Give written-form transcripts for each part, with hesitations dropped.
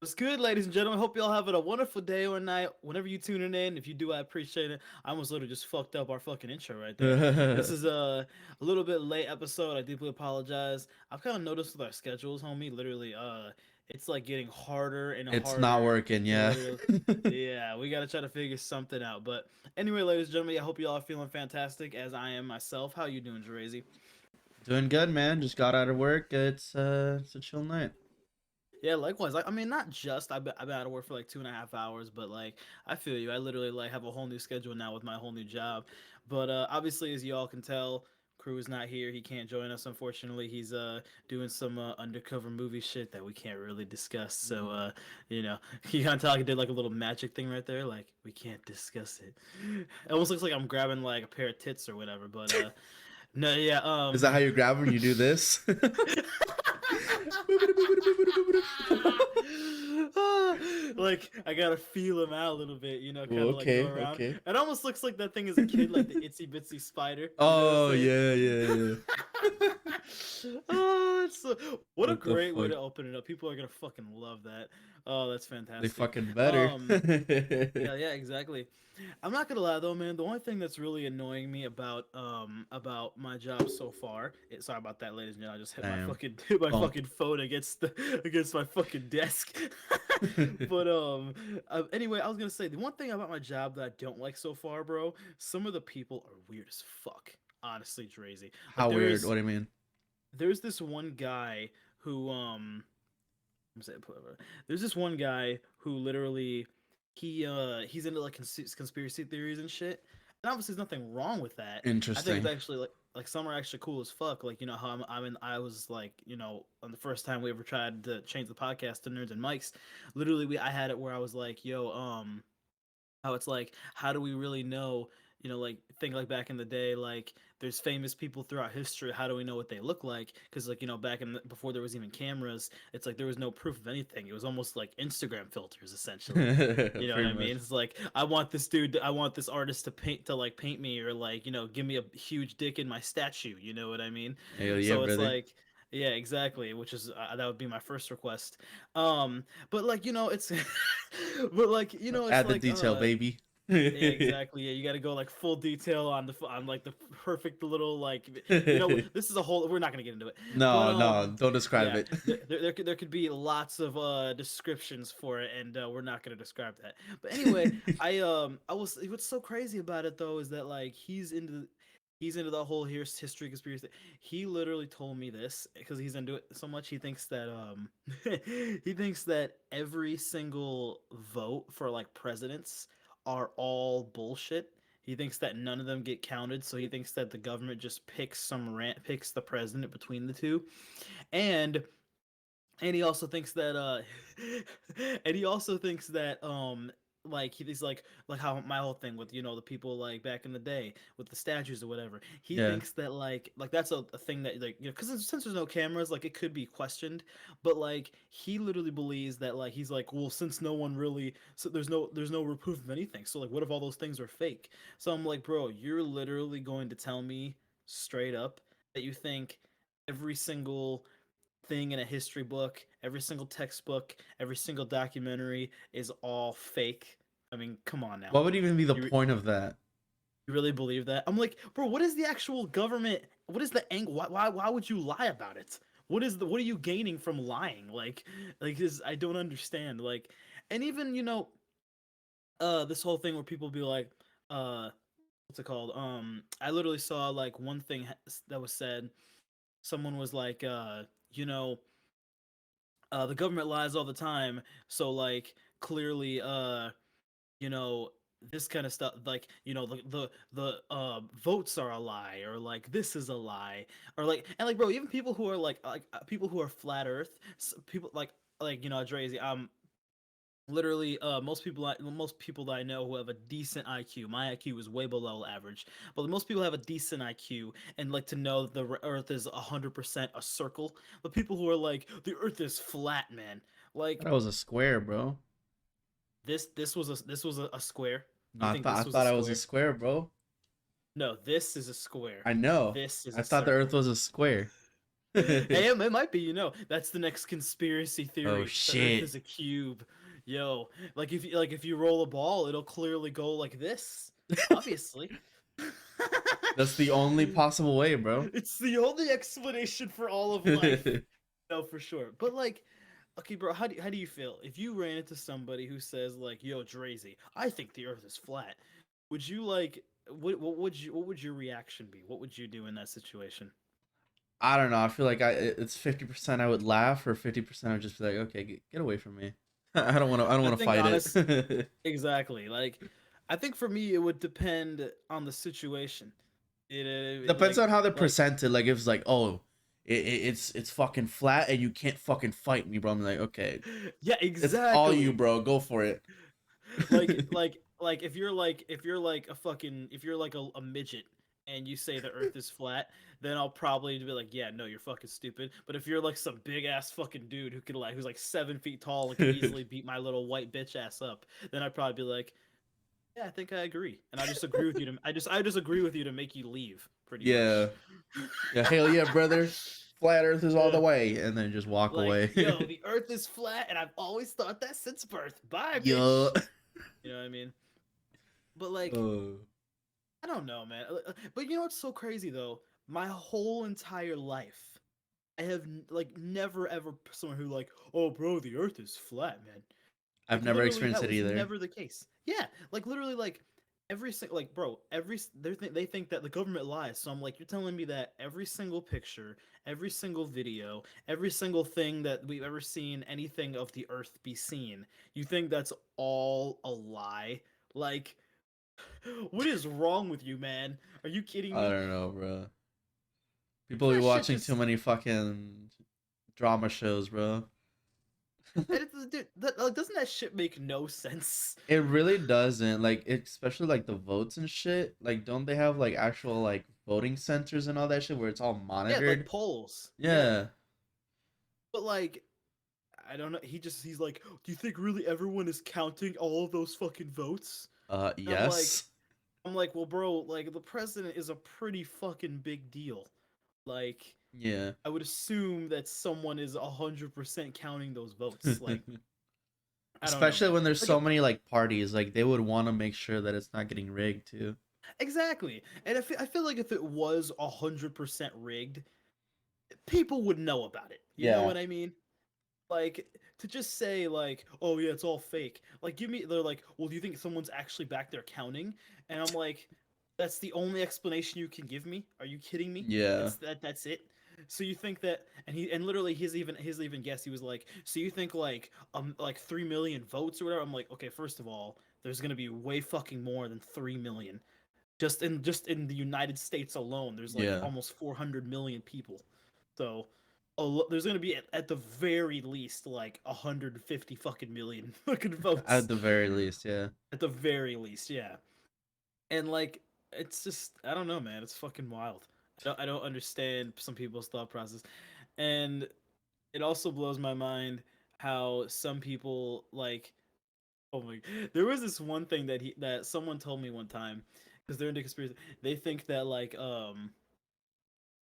What's good, ladies and gentlemen? Hope y'all having a wonderful day or night. Whenever you tuning in, if you do, I appreciate it. I almost literally just fucked up our fucking intro right there. This is a little bit late episode. I deeply apologize. I've kind of noticed with our schedules, homie. Literally, it's like getting harder and It's not harder working, to yeah. literally. Yeah, we gotta try to figure something out. But anyway, ladies and gentlemen, I hope y'all are feeling fantastic as I am myself. How you doing, Jerazy? Doing good, man. Just got out of work. It's a chill night. Yeah, likewise. I mean, not just I've been out of work for like 2.5 hours, but like I feel you. I literally like have a whole new schedule now with my whole new job. But obviously, as you all can tell, Crew is not here. He can't join us. Unfortunately, he's doing some undercover movie shit that we can't really discuss. So you know, he kind of tell I did like a little magic thing right there. Like we can't discuss it. It almost looks like I'm grabbing like a pair of tits or whatever. But no, yeah. Is that how you grab them? You do this? Like I gotta feel him out a little bit, kind of like go Okay, around. okay. It almost looks like that thing is a kid, like the itsy bitsy spider. You know what I'm Oh saying? yeah, yeah, yeah. Oh, what a What the great way fuck? to open it up. People are gonna fucking love that. Oh, that's They fantastic. fucking better. Um, yeah, yeah, exactly. I'm not gonna lie though, man. The only thing that's really annoying me about my job so far. Sorry about that, ladies and gentlemen. I just hit my Damn. fucking hit my Bump. fucking phone against my fucking desk. But anyway, I was gonna say the one thing about my job that I don't like so far, bro. Some of the people are weird as fuck. Honestly, Drazy. Like How weird? What do you mean? there's this one guy who I'm saying there's this one guy who literally he's into like conspiracy theories and shit. And obviously there's nothing wrong with that. I think it's Interesting. actually like some are actually cool as fuck. Like how I was like on the first time we ever tried to change the podcast to Nerds and Mics, literally I had it where I was like, yo, how it's like how do we really know, like think like back in the day, like there's famous people throughout history, how do we know what they look like? Because like back before there was even cameras, it's like there was no proof of anything. It was almost like Instagram filters essentially. You know what Pretty I mean? much. It's like I want this artist to paint me, or like give me a huge dick in my statue. You know what I mean? Hell yeah, So it's brother. like, yeah, exactly, which is that would be my first request. But like it's but like it's Add the like detail, baby. yeah, exactly. Yeah, you got to go like full detail on on like the perfect little like this is a whole. We're not gonna get into it, but No, no, don't describe yeah, it. there could be lots of descriptions for it, and we're not gonna describe that. But anyway, I was what's so crazy about it though is that like he's into the whole here's history conspiracy. He literally told me this because he's into it so much. He thinks that he thinks that every single vote for like presidents are all bullshit. He thinks that none of them get counted, so he thinks that the government just picks the president between the two. And and he also thinks that and he also thinks that like he's like how my whole thing with the people like back in the day with the statues or whatever. He Yeah. thinks that like that's a thing that like because since there's no cameras, like it could be questioned. But like he literally believes that like he's like, well, since no one really, so there's no proof of anything, so like what if all those things are fake? So I'm like, bro, you're literally going to tell me straight up that you think every single thing in a history book, every single textbook, every single documentary is all fake? I mean, come on now. What would even be the You, point of that? you really believe that? I'm like, bro, what is the actual government? What is the angle? Why would you lie about it? What are you gaining from lying? Like this, I don't understand. Like, and even this whole thing where people be like, uh, what's it called? I literally saw like one thing that was said. Someone was like, you know, the government lies all the time, so like clearly you know this kind of stuff, like the votes are a lie, or like this is a lie, or like, and like bro, even people who are people who are flat earth, people like Drazy, literally most people that I know who have a decent IQ. My IQ is way below average, but most people have a decent IQ and like to know the Earth is 100% a circle. But people who are like the Earth is flat, man. Like That was a square, bro. this was a square. No, You think I this was a thought I was a square? square, bro. No, this is a square. I know. This is I a thought the Earth circle. was a square. Hey, it might be, that's the next conspiracy Oh theory. The Earth shit. is a cube. Yo, like if you roll a ball, it'll clearly go like this. Obviously. That's the only possible way, bro. It's the only explanation for all of life. No, for sure. But like, okay, bro, how do you feel if you ran into somebody who says like, "Yo, Drazy, I think the Earth is flat"? Would you like what would your reaction be? What would you do in that situation? I don't know. I feel like it's 50% I would laugh, or 50% I would just be like, okay, get away from me. I don't want to. I don't I want to think fight honest it. exactly. Like, I think for me it would depend on the situation. Depends on how they're Like presented. Like if it's like, oh, it's fucking flat and you can't fucking fight me, bro. I'm like, okay, yeah, it's all you, exactly. bro. Go for it. Like if you're like a midget and you say the earth is flat, then I'll probably be like, yeah, no, you're fucking stupid. But if you're like some big ass fucking dude who's like 7 feet tall and can easily beat my little white bitch ass up, then I'd probably be like, yeah, I think I agree. And I just agree with you to I just agree with you to make you leave, pretty much. Yeah, yeah. Hell yeah, brother. Flat Earth is all Yeah. the way, and then just walk Like, away. yo, the earth is flat and I've always thought that since birth. Bye, Yo. bitch. You know what I mean? But like, Oh. I don't know, man. But you know what's so crazy though? My whole entire life, I have like never ever someone who like, oh, bro, the Earth is flat, man. I've Like never literally, experienced that it was either. never the case. Yeah, like literally, like every single like, bro, they think that the government lies. So I'm like, you're telling me that every single picture, every single video, every single thing that we've ever seen, anything of the Earth be seen, you think that's all a lie? Like, what is wrong with you, man? Are you kidding I me? don't know, bro. People be That shit watching too just many fucking drama shows, bro. dude, like, doesn't that shit make no sense? It really doesn't. Like, especially like the votes and shit. Like, don't they have like actual like voting centers and all that shit where it's all Yeah, like monitored? polls. Yeah, Yeah. but like I don't know. He's like, do you think really everyone is counting all of those fucking votes? And I'm like, Yes. well, bro, like the president is a pretty fucking big deal. Like, Yeah. I would assume that someone is 100% counting those votes. Like, I don't know, Especially man. when there's Like, so many like parties, like they would want to make sure that it's not getting rigged too. exactly. And I feel like if it was 100% rigged, people would know about it. You know Yeah. what I mean? Like, to just say like, oh yeah, it's all fake. Like, they're like, well, do you think someone's actually back there counting? And I'm like, that's the only explanation you can give me? Are you kidding me? Yeah. That's it. So you think that, and literally his even guess, he was like, so you think like 3 million votes or whatever? I'm like, okay, first of all, there's gonna be way fucking more than 3 million. Just in the United States alone, there's like Yeah. almost 400 million people. So there's gonna be at the very least like 150 fucking million fucking At votes. the very least, yeah. At the very least, yeah. And like, it's just I don't know, man. It's fucking wild. I don't understand some people's thought process, and it also blows my mind how some people like. Oh my! There was this one thing that someone told me one time because they're into conspiracy. They think that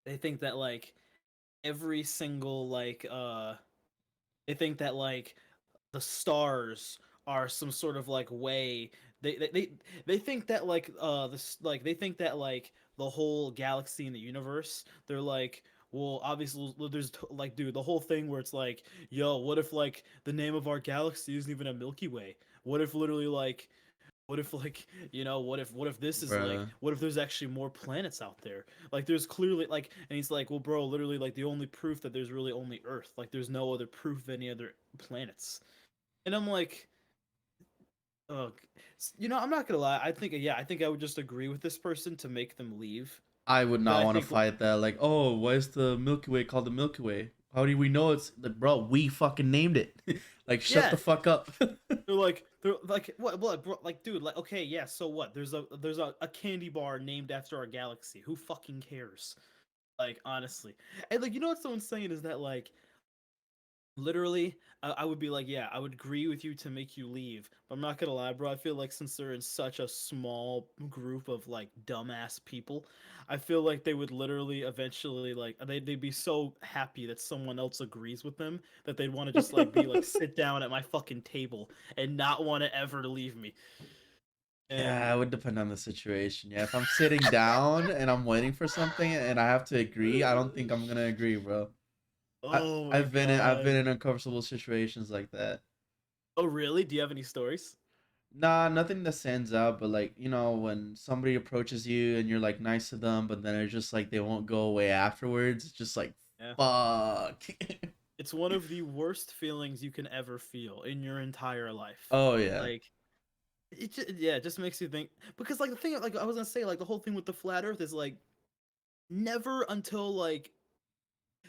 they think that like every single they think that like the stars are some sort of like way they think that they think that like the whole galaxy and the universe, they're like, well, obviously there's like, dude, the whole thing where it's like, yo, what if like the name of our galaxy isn't even a Milky Way? What if literally like what if like what if this is like, Bruh. what if there's actually more planets out there? Like there's clearly like, and he's like, well, bro, literally like the only proof that there's really only Earth. Like there's no other proof of any other planets. And I'm like, oh, I'm not gonna lie. I think I would just agree with this person to make them leave. I would But not I want to think fight that. Like, oh, why is the Milky Way called the Milky Way? How do we know it's like, bro? We fucking named it. Like, shut yeah, the fuck up. they're like what bro, like, dude, like, okay, yeah, so what? There's a candy bar named after our galaxy. Who fucking cares? Like, honestly. And like, what someone's saying is that like Literally, I would be like, yeah, I would agree with you to make you leave. But I'm not gonna lie, bro. I feel like since they're in such a small group of like dumbass people, I feel like they would literally eventually like they'd be so happy that someone else agrees with them that they'd want to just like be like sit down at my fucking table and not want to ever leave me. Yeah, And it would depend on the situation. Yeah, if I'm sitting down and I'm waiting for something and I have to agree, I don't think I'm gonna agree, bro. I oh my I've been god. in uncomfortable situations like that. Oh really? Do you have any stories? Nah, nothing that stands out, but like, when somebody approaches you and you're like nice to them, but then it's just like they won't go away afterwards. It's just like, Yeah. fuck. It's one of the worst feelings you can ever feel in your entire life. Oh yeah. Like yeah, it just makes you think because like the thing like I was gonna say like the whole thing with the flat Earth is like never until like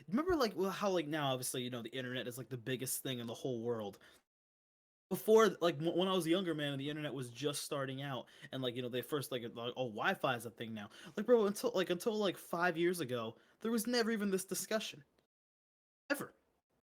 remember like well, how like now obviously the internet is like the biggest thing in the whole world. Before like when I was younger, man, the internet was just starting out, and like they first like oh Wi-Fi is a thing now. Like bro, until like 5 years ago, there was never even this discussion ever.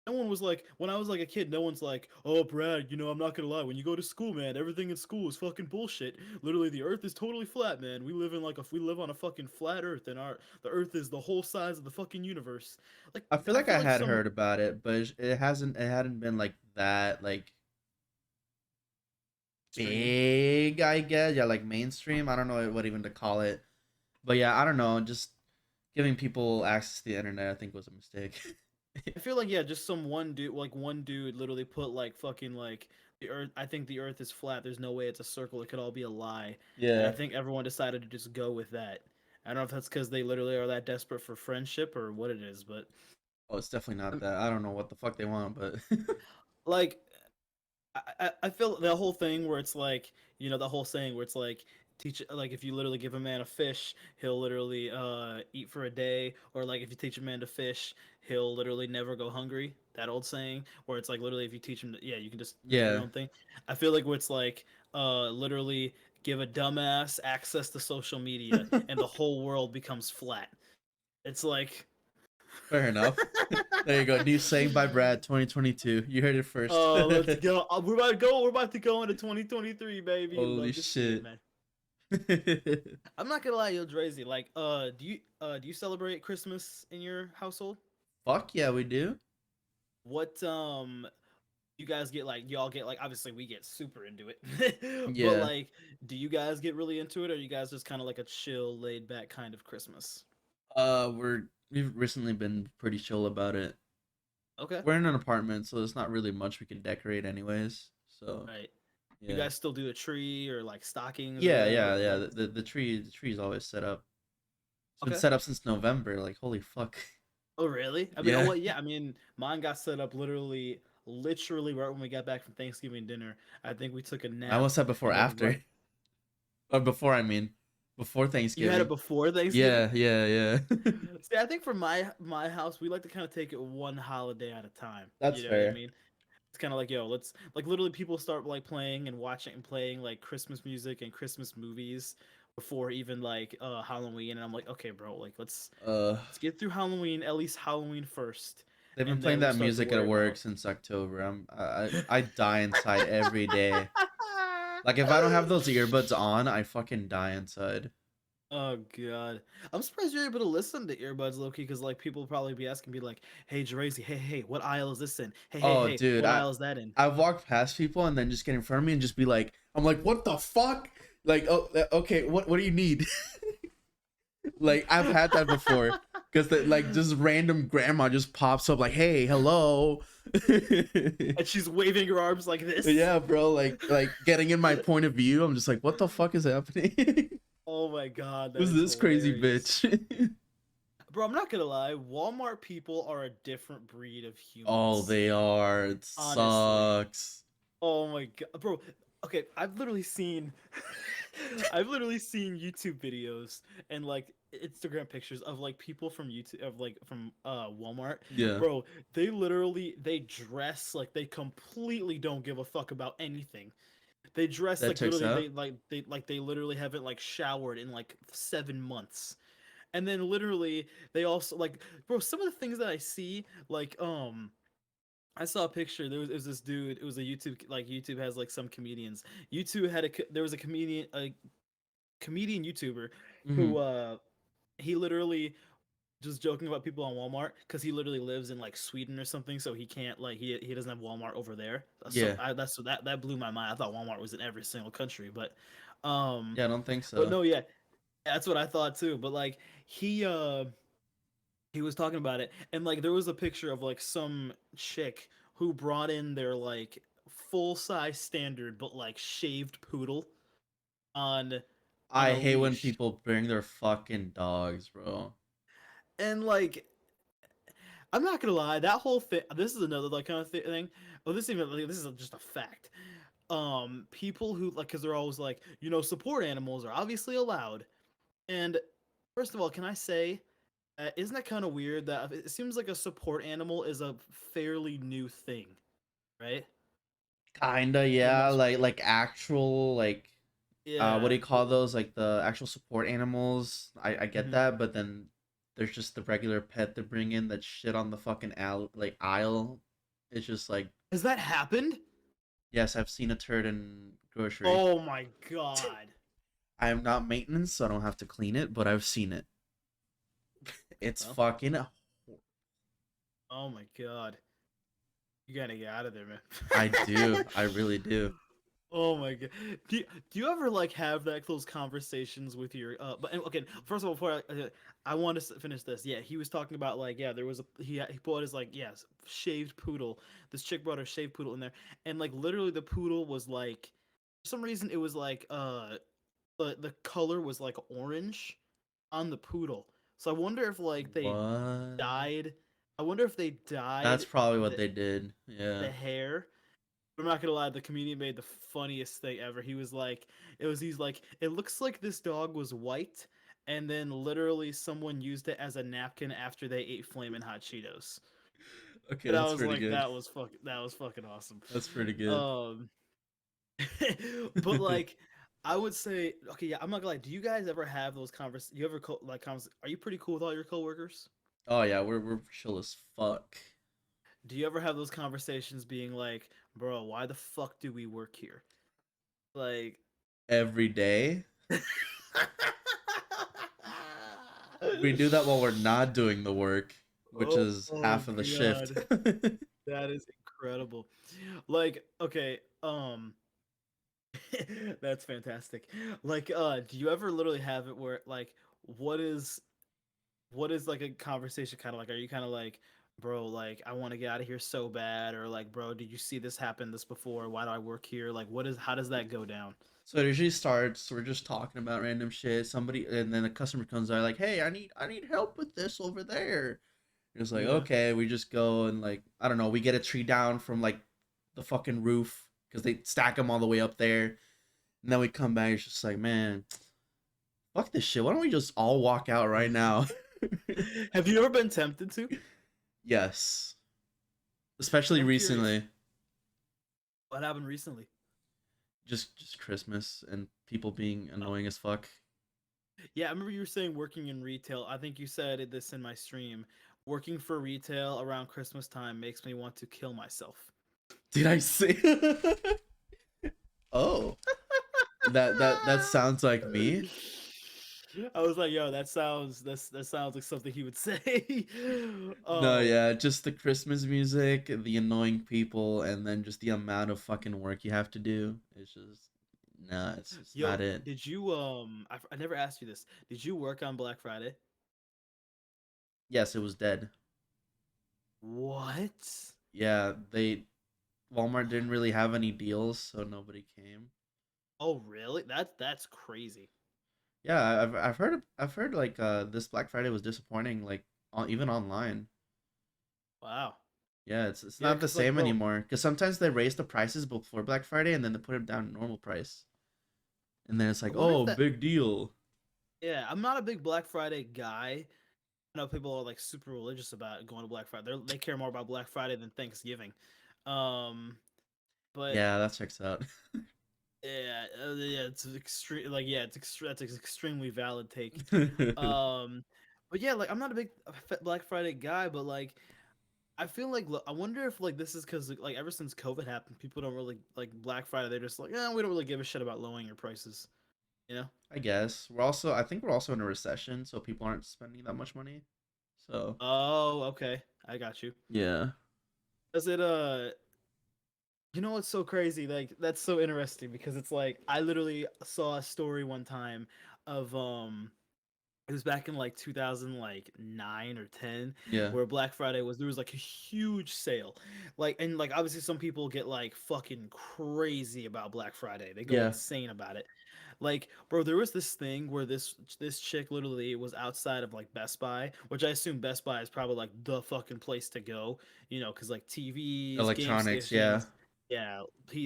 No one was like, when I was like a kid, no one's like, oh, Brad, I'm not gonna lie. When you go to school, man, everything in school is fucking bullshit. Literally, the Earth is totally flat, man. We live on a fucking flat Earth, and the Earth is the whole size of the fucking universe. Like, I feel I like feel I like had some heard about it, but it hadn't been like that like stream. big, I guess. Yeah, like mainstream. I don't know what even to call it. But yeah, I don't know. Just giving people access to the internet, I think, was a mistake. I feel like yeah, just some one dude, literally put like fucking like the Earth. I think the Earth is flat. There's no way it's a circle. It could all be a lie. And I Yeah. think everyone decided to just go with that. I don't know if that's because they literally are that desperate for friendship or what it is, but Oh, it's definitely not that. I don't know what the fuck they want, but like I feel the whole thing where it's like the whole saying where it's like teach like if you literally give a man a fish he'll literally eat for a day, or like if you teach a man to fish he'll literally never go hungry, that old saying where it's like literally if you teach him to, yeah you can just do your yeah, own thing. I feel like where it's like literally give a dumbass access to social media and the whole world becomes flat. It's like fair enough. There you go. New saying by Brad, 2022. You heard it first. oh let's go. We're about to go into 2023, baby. Holy Love to see it, shit. man. I'm not gonna lie, yo, Drazy. Like, do you celebrate Christmas in your household? Fuck yeah, we do. What you guys get like y'all get like obviously we get super into it, but Yeah. like, do you guys get really into it, or are you guys just kind of like a chill, laid back kind of Christmas? We've recently been pretty chill about it. Okay, We're in an apartment, so there's not really much we can decorate anyways. So right. You yeah. guys still do a tree or like stockings or Yeah, whatever? yeah, Or yeah. like, The tree's always set up. It's been okay. set up since November. Like holy fuck. Oh, really? I mean, oh, Yeah. well, yeah. I mean, mine got set up literally right when we got back from Thanksgiving dinner. I think we took a I nap, almost said before and then right, after. Or before, I mean. Before you had it Thanksgiving. before Thanksgiving. Yeah, yeah, yeah. See, I think for my house, we like to kind of take it one holiday at a time. That's You know what I fair. mean? It's kind of like, yo, let's like literally people start like playing and watching and playing like Christmas music and Christmas movies before even like Halloween, and I'm like, okay, bro, like Uh let's get through Halloween, at least Halloween first, they've been and playing then we'll that start to music at worry work about. since October. I die inside every day. Like if I don't have those earbuds on, I fucking die inside. Oh god, I'm surprised you're able to listen to earbuds, Loki, because like people will probably be asking, be like, "Hey, Jerazy, hey, what aisle is this in? Oh, Hey, dude, what aisle is that in?" I've walked past people and then just get in front of me and just be like, I'm like, what the fuck? Like, oh, okay, what do you need? Like I've had that before, because like just random grandma just pops up like, hey, hello. And she's waving her arms like this. Yeah, bro, like getting in my point of view. I'm just like, what the fuck is happening? Oh my god, that Who's is this crazy hilarious. bitch? Bro, I'm not gonna lie, Walmart people are a different breed of Oh, humans. they are. It Honestly. sucks. Oh my god, bro. Okay, I've literally seen I've literally seen YouTube videos and like Instagram pictures of like people from YouTube of like from Walmart. Yeah, Bro, they dress like they completely don't give a fuck about anything. They dress that like checks literally out. they literally haven't like showered in like 7 months. And then literally they also like bro, some of the things that I see like I saw a picture. There was it was this dude. It was a YouTube, like YouTube has like some comedians. YouTube had there was a comedian YouTuber Hmm. who he literally just joking about people on Walmart because he literally lives in like Sweden or something, so he can't like he doesn't have Walmart over there. So Yeah. that blew my mind. I thought Walmart was in every single country, Yeah, I don't think but so. no, yeah, that's what I thought too. But like he uh he was talking about it, and like there was a picture of like some chick who brought in their like full size standard but like shaved poodle on on I a hate when leash, people bring their fucking dogs, bro. and like I'm not gonna lie, that whole thing. This is another like kind of thing. Oh, this even like, this is just a fact. People who like, because they're always like, support animals are obviously allowed. And first of all, can I say, isn't that kind of weird that it seems like a support animal is a fairly new thing, right? Kinda, For the yeah. most part. Like actual like what do Yeah. you call those? Like the actual support animals. I get Hmm. that, but then there's just the regular pet to bring in that shit on the fucking aisle. It's just like, Has that happened? yes, I've seen a turd in grocery. Oh my god. I am not maintenance, so I don't have to clean it, but I've seen it. It's Well, fucking. oh my god. You gotta get out of there, I do. man. I really do. Oh my god. Do you ever like have that those conversations with your but okay, first of all, before I want to finish this. Yeah, he was talking about like, yeah, there was he brought his like, yes, shaved poodle. This chick brought her shaved poodle in there, and like literally the poodle was like, for some reason it was like the color was like orange on the poodle. So I wonder if like they What? dyed I wonder if they That's dyed probably what the they did. Yeah. the hair. I'm not gonna lie, the comedian made the funniest thing ever. He was like, he's like, it looks like this dog was white, and then literally someone used it as a napkin after they ate flaming hot Cheetos. Okay, And I that's was pretty like, good. that was fucking awesome. That's pretty good. Um, but like, I would say, okay, yeah, I'm not gonna lie. Do you guys ever have those convers? You ever Are you pretty cool with all your coworkers? Oh yeah, we're chill as fuck. Do you ever have those conversations being like, bro, why the fuck do we work here? Like, Every day. We do that while we're not doing the work, which Oh, is oh half of the shift. god, that is incredible. Like, okay, that's fantastic. Like, do you ever literally have it where like, what is what is like a conversation kind of like? Are you kind of like, bro, like I want to get out of here so bad, or like, bro, did you see this happen this before? Why do I work here? Like, how does that go down? So it usually starts. We're just talking about random shit. Somebody, and then the customer comes by like, "Hey, I need help with this over there." It's like, Yeah. okay, we just go and like, I don't know, we get a tree down from like the fucking roof because they stack them all the way up there, and then we come back. It's just like, man, fuck this shit. Why don't we just all walk out right now? Have you ever been tempted to? Yes, especially I'm curious. recently. What happened recently? Just Christmas and people being Oh. annoying as fuck. Yeah, I remember you were saying working in retail. I think you said this in my stream. Working for retail around Christmas time makes me want to kill myself. Did I say? Oh, that sounds like me. I was like, yo, that sounds like something he would say. No, um, yeah, just the Christmas music, the annoying people, and then just the amount of fucking work you have to do. It's just, nah, it's yo, not it. did you I never asked you this. Did you work on Black Friday? Yes, it was dead. What? Yeah, Walmart didn't really have any deals, so nobody came. Oh, really? That's crazy. Yeah, I've heard like this Black Friday was disappointing, like even online. Wow. Yeah, it's Yeah, not the cause like, same bro, anymore because sometimes they raise the prices before Black Friday and then they put it down to normal price, and then it's I like, wonder if oh, that. big deal. Yeah, I'm not a big Black Friday guy. I know people are like super religious about going to Black Friday. They care more about Black Friday than Thanksgiving. Um, but Yeah, that checks out. yeah, yeah, it's extreme. Like, yeah, that's an extremely valid take. Um, but yeah, like I'm not a big Black Friday guy, but like I feel like I wonder if like this is because like ever since COVID happened, people don't really like Black Friday. They're just like, we don't really give a shit about lowering your prices. You know? I guess I think we're also in a recession, so people aren't spending that much money. So Oh, okay, I got you. yeah, Does it You know what's so crazy? Like that's so interesting because it's like I literally saw a story one time of it was back in like 2009 or 10 yeah, where Black Friday was there was like a huge sale. Like and like obviously some people get like fucking crazy about Black Friday. They go yeah. insane about it. Like, bro, there was this thing where this chick literally was outside of like Best Buy, which I assume Best Buy is probably like the fucking place to go, because like TVs, game Electronics, yeah. stations, yeah,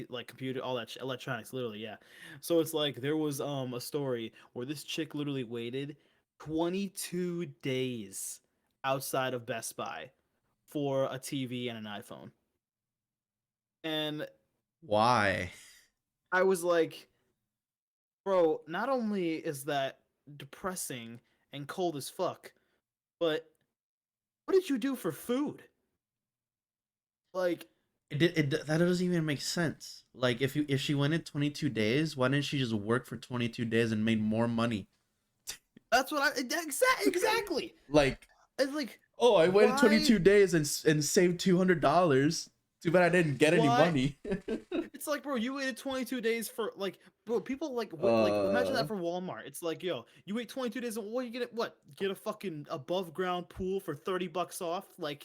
like computer, all that electronics, literally, yeah. So it's like there was a story where this chick literally waited 22 days outside of Best Buy for a TV and an iPhone, and Why? I was like, bro, not only is that depressing and cold as fuck, but what did you do for food? Like, That doesn't even make sense. Like if she went in 22 days, why didn't she just work for 22 days and made more money? that's what exactly. Like, It's like, oh, I waited why, 22 days and saved $200. Too bad I didn't get any why? money. It's like, bro, you waited 22 days for like, bro, people like, what, like, imagine uh, that for Walmart. It's like, yo, you wait 22 days, and what you get? What, get a fucking above ground pool for 30 bucks off? Like,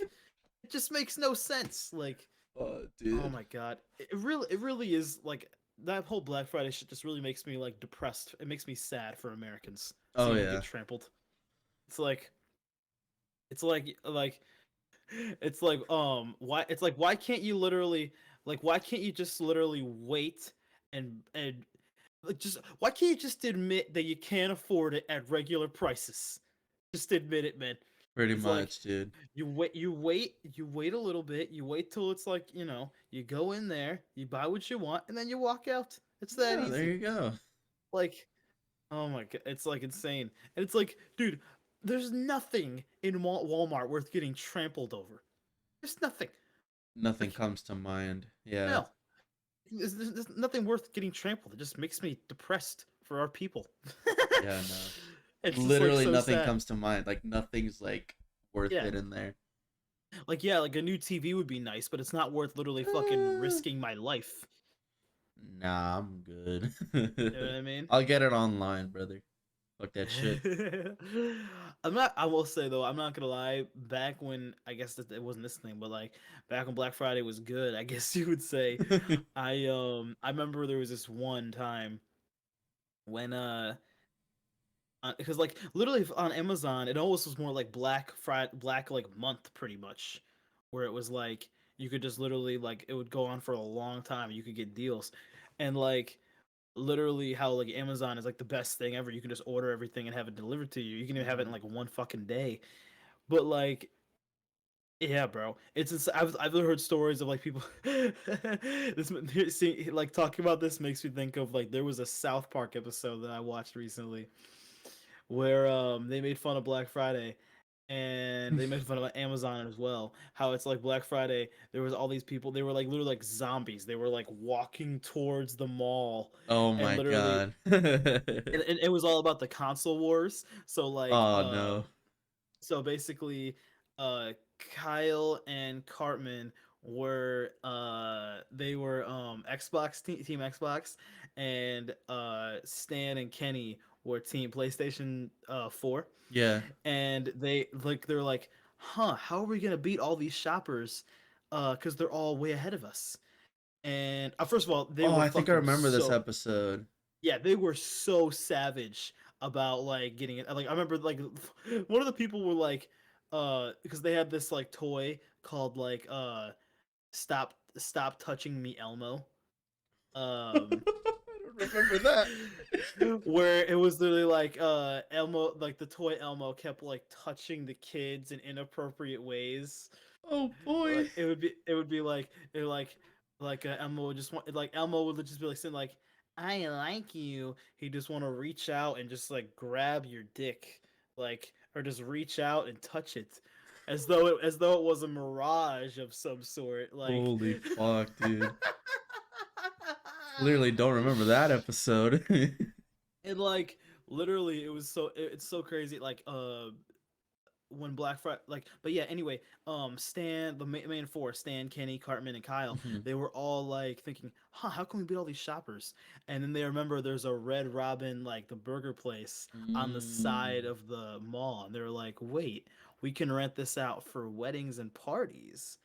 it just makes no sense. Like, oh dude. my god, it really is like that whole Black Friday shit just really makes me like depressed. It makes me sad for Americans Oh seeing them get yeah. trampled. It's like, it's like why it's like why can't you literally like why can't you just literally wait and like just why can't you just admit that you can't afford it at regular prices? Just admit it, man. Pretty It's like much, dude. you wait a little bit, you wait till it's like, you go in there, you buy what you want, and then you walk out. It's that Yeah, there easy. you go. Like, oh my god, it's like insane. And it's like, dude, there's nothing in Walmart worth getting trampled over. There's nothing. Nothing Like, comes to mind. Yeah. no. There's nothing worth getting trampled. It just makes me depressed for our people. Yeah, no. It's just like Literally so nothing sad. comes to mind. Like nothing's like worth Yeah. it in there. Like, yeah, like a new TV would be nice, but it's not worth literally fucking Uh, risking my life. nah, I'm good. You know what I mean? I'll get it online, brother. Fuck that shit. I will say though, I'm not gonna lie. Back when I guess that it wasn't this thing, but like back when Black Friday was good, I guess you would say. I remember there was this one time when because like literally on Amazon, it almost was more like Black Friday, Black like month, pretty much, where it was like you could just literally like it would go on for a long time. You could get deals, and like literally how like Amazon is like the best thing ever. You can just order everything and have it delivered to you. You can even have it in Mhm. like one fucking day. But like, yeah, bro, I've heard stories of like people. See, like talking about this makes me think of like there was a South Park episode that I watched recently where they made fun of Black Friday and they made fun of Amazon as well. How it's like Black Friday, there was all these people. They were like literally like zombies. They were like walking towards the mall, Oh and my literally, god. and it was all about the console wars. So like, Oh no. so basically, uh, Kyle and Cartman were they were Xbox team Xbox, and Stan and Kenny were team PlayStation 4, Yeah. and they're like, huh, how are we gonna beat all these shoppers? Because they're all way ahead of us. And first of all, they Oh, were I think I fucking remember this so episode. yeah, they were so savage about like getting it. Like I remember like one of the people were like because they had this like toy called like stop touching me Elmo. I Um don't remember that. where it was literally like Elmo, like the toy Elmo kept like touching the kids in inappropriate ways. Oh boy. Like it would be like Elmo would just want like Elmo would just be like saying like I like you. He just want to reach out and just like grab your dick, like or just reach out and touch it. as though it was a mirage of some sort. Like, Holy fuck, dude. Clearly don't remember that episode. and like literally, it was it's so crazy. Like, when Black Friday, like, but yeah, anyway, Stan, the main four, Stan, Kenny, Cartman, and Kyle, Mhm. they were all like thinking, huh, how can we beat all these shoppers? And then they remember there's a Red Robin, like the burger place on the side Mm. of the mall, and they're like, wait, we can rent this out for weddings and parties.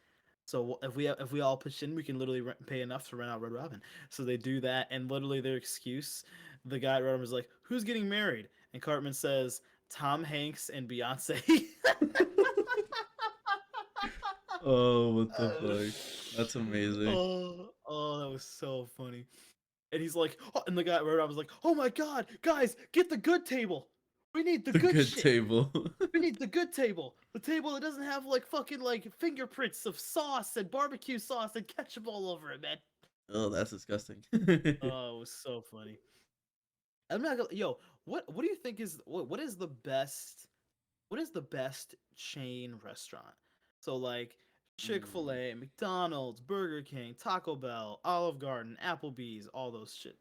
So if we all pitch in, we can literally pay enough to rent out Red Robin. So they do that, and literally their excuse, the guy at Red Robin is like, "Who's getting married?" And Cartman says, "Tom Hanks and Beyonce." Oh, what the fuck? That's amazing. Oh, that was so funny. And he's like, oh, and the guy at Red Robin was like, "Oh my God, guys, get the good table. We need the The good good shit. table. We need the good table. The table that doesn't have like fucking like fingerprints of sauce and barbecue sauce and ketchup all over it, man." Oh, that's disgusting. Oh, it was so funny. I'm not gonna, yo, what do you think is what is the best, what is the best chain restaurant? So like Mm. Chick-fil-A, McDonald's, Burger King, Taco Bell, Olive Garden, Applebee's, all those shit.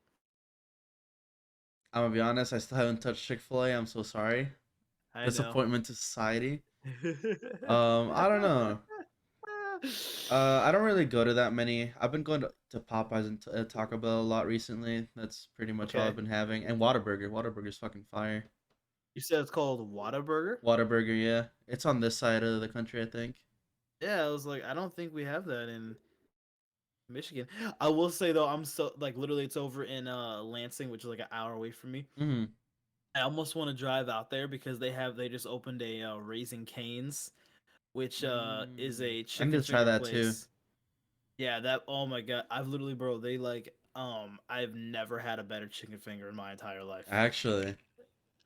I'm gonna be honest, I still haven't touched Chick-fil-A. I'm so sorry. I know. Disappointment to society. I don't know. I don't really go to that many. I've been going to Popeyes and Taco Bell a lot recently. That's pretty much all I've Okay. been having. And Whataburger. Whataburger's fucking fire. You said it's called Whataburger? Whataburger, yeah. It's on this side of the country, I think. Yeah, I was like, I don't think we have that in Michigan. I will say though, I'm so like literally it's over in Lansing, which is like an hour away from me. Mm. I almost want to drive out there because they just opened a Raising Canes, which is Mm. a I need chicken to try finger that too. place. Yeah, that, oh my God. I've literally, bro, they like I've never had a better chicken finger in my entire life. Actually.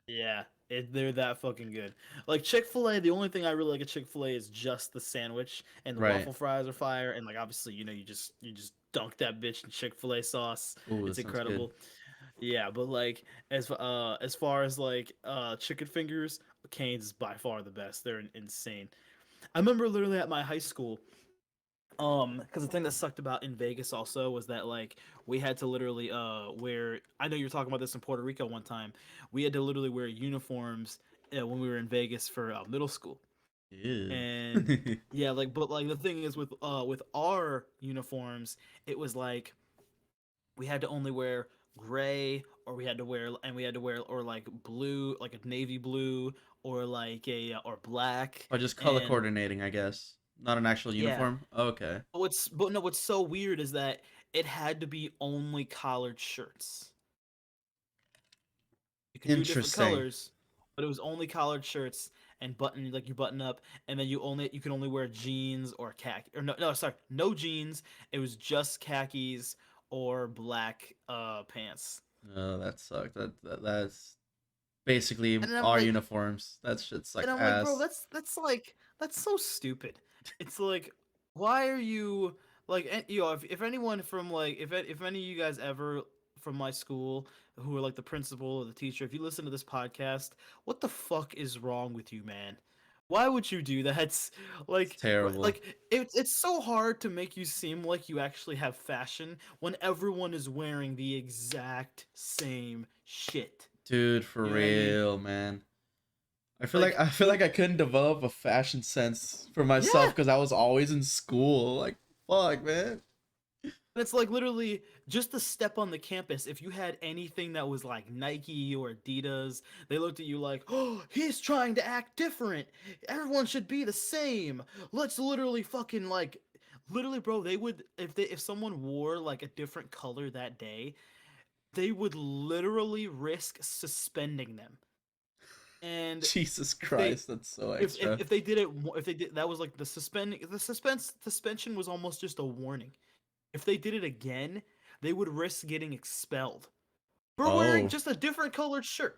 Yeah, they're that fucking good. Like Chick-fil-A, the only thing I really like at Chick-fil-A is just the sandwich, and the Right. waffle fries are fire, and like obviously, you just dunk that bitch in Chick-fil-A sauce. Ooh, that It's sounds good. incredible. Yeah, but like as far as like chicken fingers, Cane's is by far the best. They're insane. I remember literally at my high school, because the thing that sucked about in Vegas also was that like we had to literally wear, I know you were talking about this in Puerto Rico one time. We had to literally wear uniforms when we were in Vegas for middle school. Ew. And yeah, like, but like the thing is with our uniforms, it was like we had to only wear gray, or we had to wear or like blue, like a navy blue, or like a or black. Or just color And coordinating, I guess. Not an actual yeah, uniform. Okay. but no, what's so weird is that it had to be only collared shirts. You could do different Interesting. colors, but it was only collared shirts, and you button up, and then you could only wear jeans or khaki, or no, sorry, no jeans. It was just khakis or black pants. Oh, that sucked. That's basically And I'm our like, uniforms. That shit and sucked I'm like, bro, ass. that's so stupid. It's like, why are you like, if anyone from like, if any of you guys ever from my school who are like the principal or the teacher, if you listen to this podcast, what the fuck is wrong with you, man? Why would you do that? It's It's like, terrible. it's so hard to make you seem like you actually have fashion when everyone is wearing the exact same shit. Dude, for You know what I mean? real, man. Like, I feel like I couldn't develop a fashion sense for myself yeah. because I was always in school. Like, fuck, man. And it's like literally just the step on the campus. If you had anything that was like Nike or Adidas, they looked at you like, oh, he's trying to act different. Everyone should be the same. Let's literally fucking like, literally, bro. They would, if someone wore like a different color that day, they would literally risk suspending them. And Jesus if they Christ, that's so extra. if they did it, if they did that was like the suspension was almost just a warning. If they did it again, they would risk getting expelled for wearing Oh, just a different colored shirt.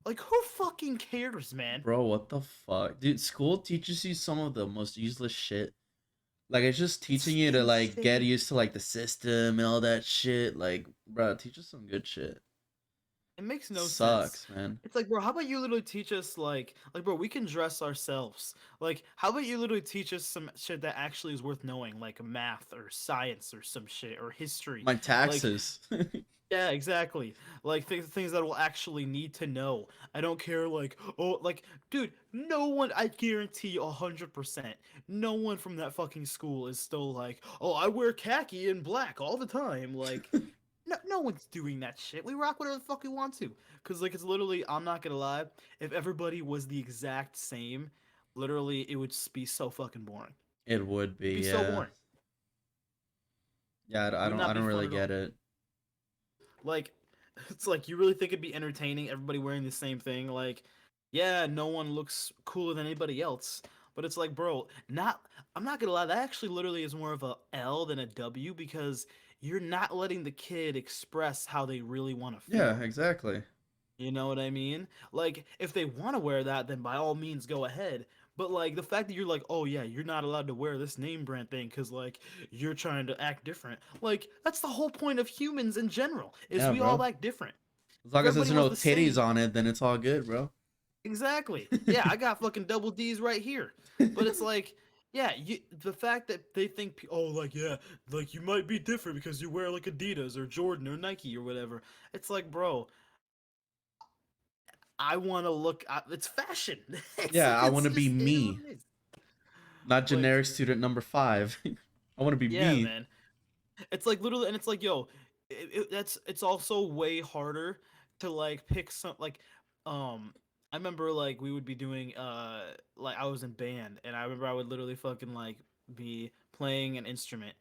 Like, who fucking cares, man? bro, what the fuck? Dude, school teaches you some of the most useless shit. Like, it's just teaching It's you to, like, get insane. used to, like, the system and all that shit. Like, bro, teach us some good shit. It makes no sense. Sucks, man. It's like, bro, how about you literally teach us like, bro, we can dress ourselves. Like, how about you literally teach us some shit that actually is worth knowing, like math or science or some shit or history. My Like, taxes. yeah, exactly. Like things that we'll actually need to know. I don't care. Like, oh, like, dude, no one. I guarantee you 100%. No one from that fucking school is still like, oh, I wear khaki and black all the time. Like, no one's doing that shit. We rock whatever the fuck we want to. Cause like it's literally, I'm not gonna lie, if everybody was the exact same, literally it would just be so fucking boring. It would It'd be, be so yeah. boring. Yeah, It would I not be don't fun really at all. get it. Like, it's like you really think it'd be entertaining, everybody wearing the same thing? Like, yeah, no one looks cooler than anybody else. But it's like, bro, not I'm not gonna lie, that actually literally is more of a L than a W because you're not letting the kid express how they really want to Yeah, feel. exactly. You know what I mean? Like, if they want to wear that, then by all means go ahead. But like the fact that you're like, oh yeah, you're not allowed to wear this name brand thing because like you're trying to act different. Like that's the whole point of humans in general is Yeah, we all bro. act different. As If long as there's everybody was no the titties same, on it, then it's all good, bro. exactly. Yeah, I got fucking double D's right here. But it's like, yeah, the fact that they think, oh, like yeah, like you might be different because you wear like Adidas or Jordan or Nike or whatever. It's like, bro, I want to look. It's fashion. It's Yeah, like I want it's to be just it is what me, it is. not Like generic student number 5. I want to be yeah, me. man. It's like literally, and it's like yo, that's it's also way harder to like pick some like um. I remember like we would be doing like I was in band and I remember I would literally fucking like be playing an instrument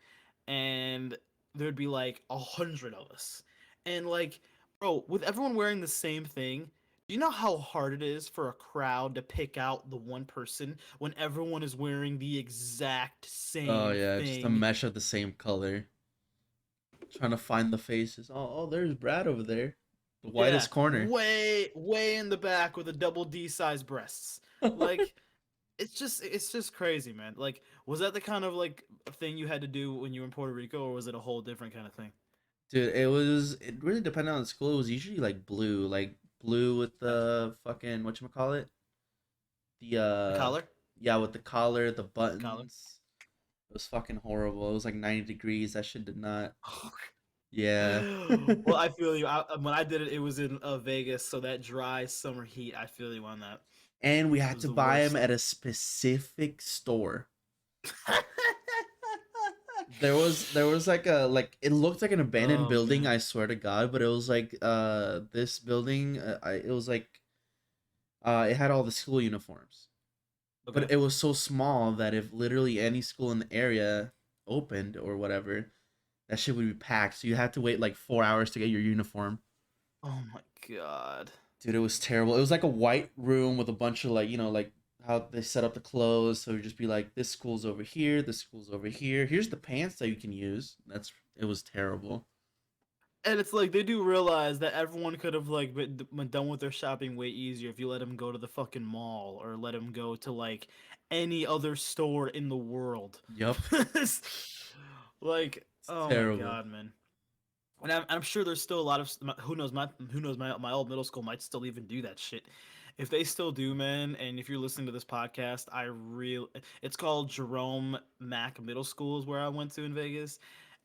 and there'd be like 100 of us and like bro with everyone wearing the same thing. Do you know how hard it is for a crowd to pick out the one person when everyone is wearing the exact Oh same yeah, just a thing? mesh of the same color. Trying to find the faces. Oh, there's Brad over there, the Yeah, whitest corner. way in the back with a double D size breasts. Like it's just crazy, man. Like was that the kind of like thing you had to do when you were in Puerto Rico or was it a whole different kind of thing? Dude, it really depended on the school. It was usually like blue with Gotcha. the fucking whatchamacallit? The The collar? yeah, with the collar, the The collar. buttons. It was fucking horrible. It was like 90 degrees. That shit did not. Oh. Yeah. Well, I feel you. When I did it, it was in Vegas, so that dry summer heat. I feel you on that. And we It had was to the buy them worst. at a specific store. There was like a like it looked like an abandoned Oh building, man. I swear to God, but it was like this building it was like it had all the school uniforms. Okay. But it was so small that if literally any school in the area opened or whatever, that shit would be packed. So you had to wait like 4 hours to get your uniform. Oh my god. Dude, it was terrible. It was like a white room with a bunch of like, like how they set up the clothes. So it'd just be like, this school's over here, this school's over here. Here's the pants that you can use. It was terrible. And it's like they do realize that everyone could have like been done with their shopping way easier if you let them go to the fucking mall or let them go to like any other store in the world. Yup. Like, It's oh my terrible. god, man. And I'm sure there's still a lot of who knows my old middle school might still even do that shit. If they still do, man, and if you're listening to this podcast, it's called Jerome Mack Middle School is where I went to in Vegas,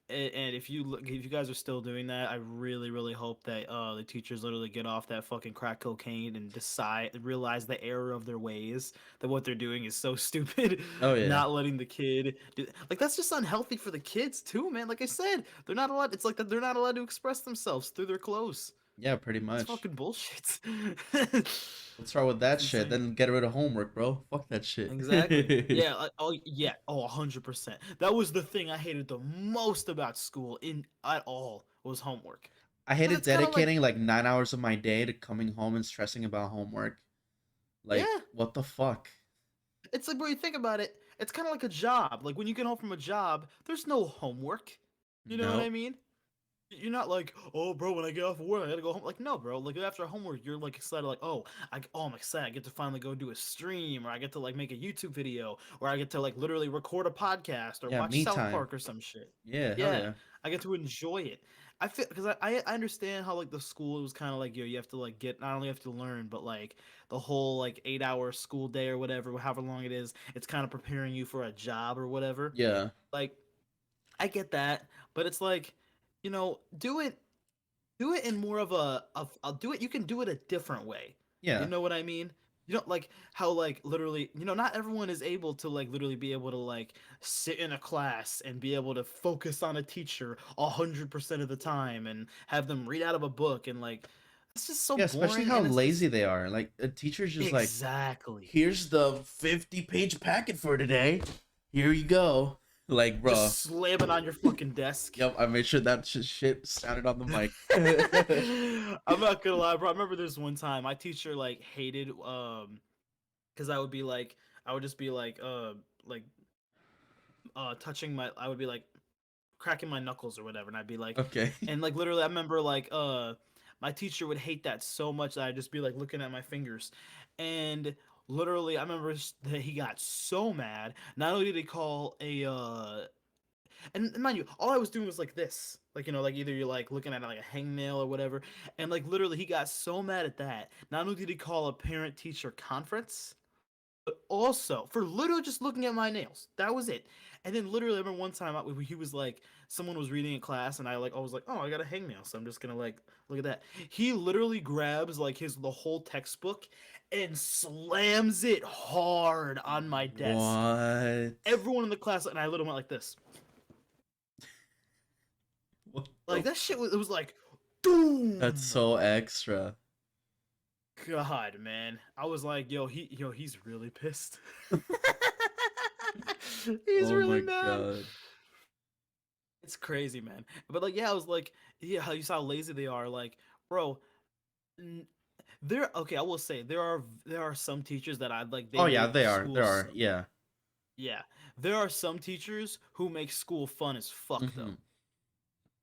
and if you guys are still doing that, I really hope that the teachers literally get off that fucking crack cocaine and realize the error of their ways, that what they're doing is so stupid. Oh yeah. Not letting the kid do like that's just unhealthy for the kids too, man. Like I said, they're not allowed. It's like that they're not allowed to express themselves through their clothes. Yeah, pretty It's much. fucking bullshit. What's wrong with that It's shit? insane. Then get rid of homework, bro. Fuck that shit. Exactly. Yeah. Oh, yeah. Oh, 100%. That was the thing I hated the most about school in at all was homework. I Because hated it's kind of like, dedicating like 9 hours of my day to coming home and stressing about homework. Like, yeah. what the fuck? It's like, bro, you think about it, it's kind of like a job. Like when you get home from a job, there's no homework. You know what I No. mean? You're not like, oh, bro, when I get off of work, I gotta go home. Like, no, bro. Like after homework, you're like excited, like, I'm excited. I get to finally go do a stream, or I get to like make a YouTube video, or I get to like literally record a podcast, or Yeah, watch me South time. Park or some shit. Yeah, hell Yeah, yeah. I get to enjoy it. I feel because I understand how like the school was kind of like yo, you have to like get not only have to learn but like the whole like 8 hour school day or whatever, however long it is, it's kind of preparing you for a job or whatever. Yeah. Like I get that, but it's like, do it in more of I'll do it. You can do it a different way. You Yeah. know what I mean? You don't like how like literally, not everyone is able to like literally be able to like sit in a class and be able to focus on a teacher 100% of the time and have them read out of a book and like it's just so Yeah, especially boring how and it's lazy just they are. Like a teacher's just like, exactly here's the 50-page packet for today. Here you go. Like, just bro. slamming on your fucking desk. Yep, I made sure that shit sounded on the mic. I'm not gonna lie, bro. I remember this one time my teacher like hated because I would just be like touching my I would be like cracking my knuckles or whatever and I'd be like Okay. and like literally I remember like my teacher would hate that so much that I'd just be like looking at my fingers and literally I remember that he got so mad. Not only did he call a and mind you, all I was doing was like this, like like either you're like looking at like a hangnail or whatever, and like literally he got so mad at that. Not only did he call a parent teacher conference, but also for literally just looking at my nails. That was it. And then literally, I remember one time he was like, someone was reading in class, and I was like, oh, I got a hangnail, so I'm just gonna like look at that. He literally grabs like the whole textbook and slams it hard on my desk. What? Everyone in the class, and I literally went like this. What Like the? that shit was it was like That's doom. so extra. God, man. I was like, he's really pissed. He's Oh really my mad. god. It's crazy, man. But like, yeah, I was like, yeah, how you saw how lazy they are. Like, bro, n- there. Okay, I will say there are some teachers that I like. They Oh yeah, make they are. There schools. are. Yeah. Yeah, there are some teachers who make school fun as fuck Hmm. though.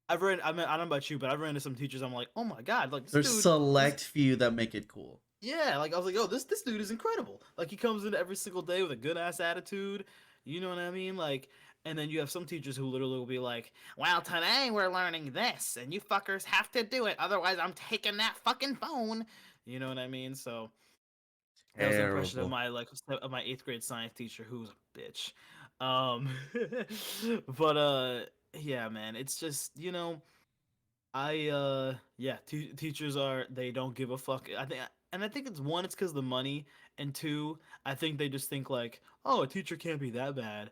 I don't know about you, but I've ran into some teachers. I'm like, oh my god, like this There's dude, this select few that make it cool. yeah, like I was like, oh, this dude is incredible. Like he comes in every single day with a good ass attitude. You know what I mean? Like, and then you have some teachers who literally will be like, "Well, today we're learning this, and you fuckers have to do it, otherwise I'm taking that fucking phone." You know what I mean? So that was the impression of Terrible. my eighth grade science teacher, who was a bitch. Um, but yeah, man, it's just yeah, teachers are they don't give a fuck. I think it's one, it's because the money, and two, I think they just think like, oh, a teacher can't be that bad.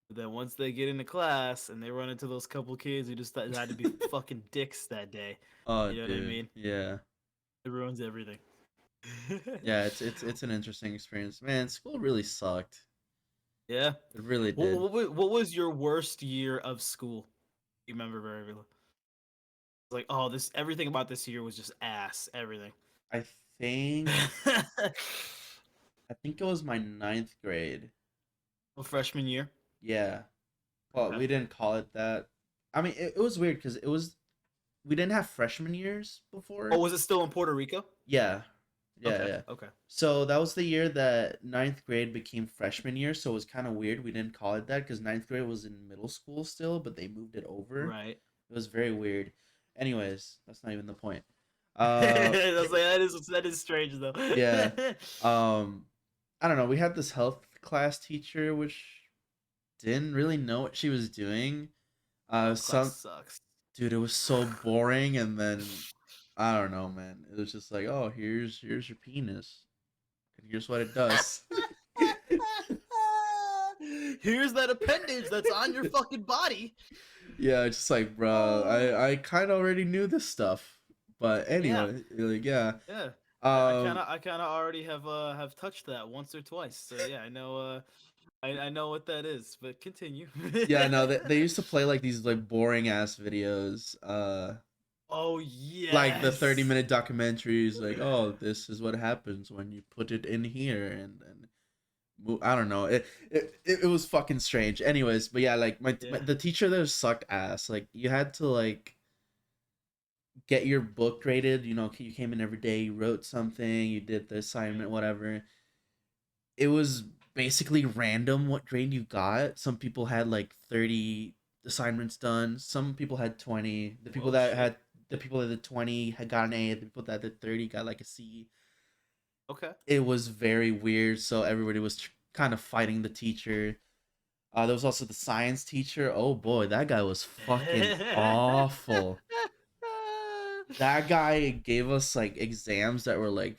But then once they get into class and they run into those couple kids who just had to be fucking dicks that day, Oh you know what I dude. mean? Yeah. It ruins everything. Yeah, it's an interesting experience. Man, school really sucked. Yeah. It really What, did. what was your worst year of school? You remember very well. Like, oh, this everything about this year was just ass. Everything. I think I think it was my ninth grade. Well, freshman year. Yeah. Well, Okay. we didn't call it that. I mean, it was weird because we didn't have freshman years Oh, before. was it still in Puerto Rico? Yeah. Yeah, Okay. yeah. Okay. So that was the year that ninth grade became freshman year. So it was kind of weird. We didn't call it that because ninth grade was in middle school still, but they moved it over. Right. It was very weird. Anyways, that's not even the point. I was like, that is strange though. Yeah. Um, I don't know. We had this health class teacher, which didn't really know what she was doing. Health class Some sucks. dude, it was so boring, and then I don't know, man. It was just like, oh, here's your penis, and here's what it does. Here's that appendage that's on your fucking body. Yeah, it's just like, bro, Oh. I kind of already knew this stuff, but Yeah. anyway, like, yeah, Yeah. I kind um, of I kind of already have touched that once or twice. So yeah, I know I know what that is, but continue. yeah, no, they used to play like these like boring ass videos, Oh like the thirty yes. minute documentaries, like, oh, this is what happens when you put it in here, and I don't know. It was fucking strange. Anyways, but yeah, like Yeah. the teacher there sucked ass. Like you had to like get your book graded. You know, you came in every day, you wrote something, you did the assignment, whatever. It was basically random what grade you got. Some people had like 30. assignments done. Some people had 20. Oh shit. The people that did 20 had got an A. The people that did 30 got like a C. Okay. It was very weird. So everybody was kind of fighting the teacher. There was also the science teacher. Oh boy, that guy was fucking awful. That guy gave us like exams that were like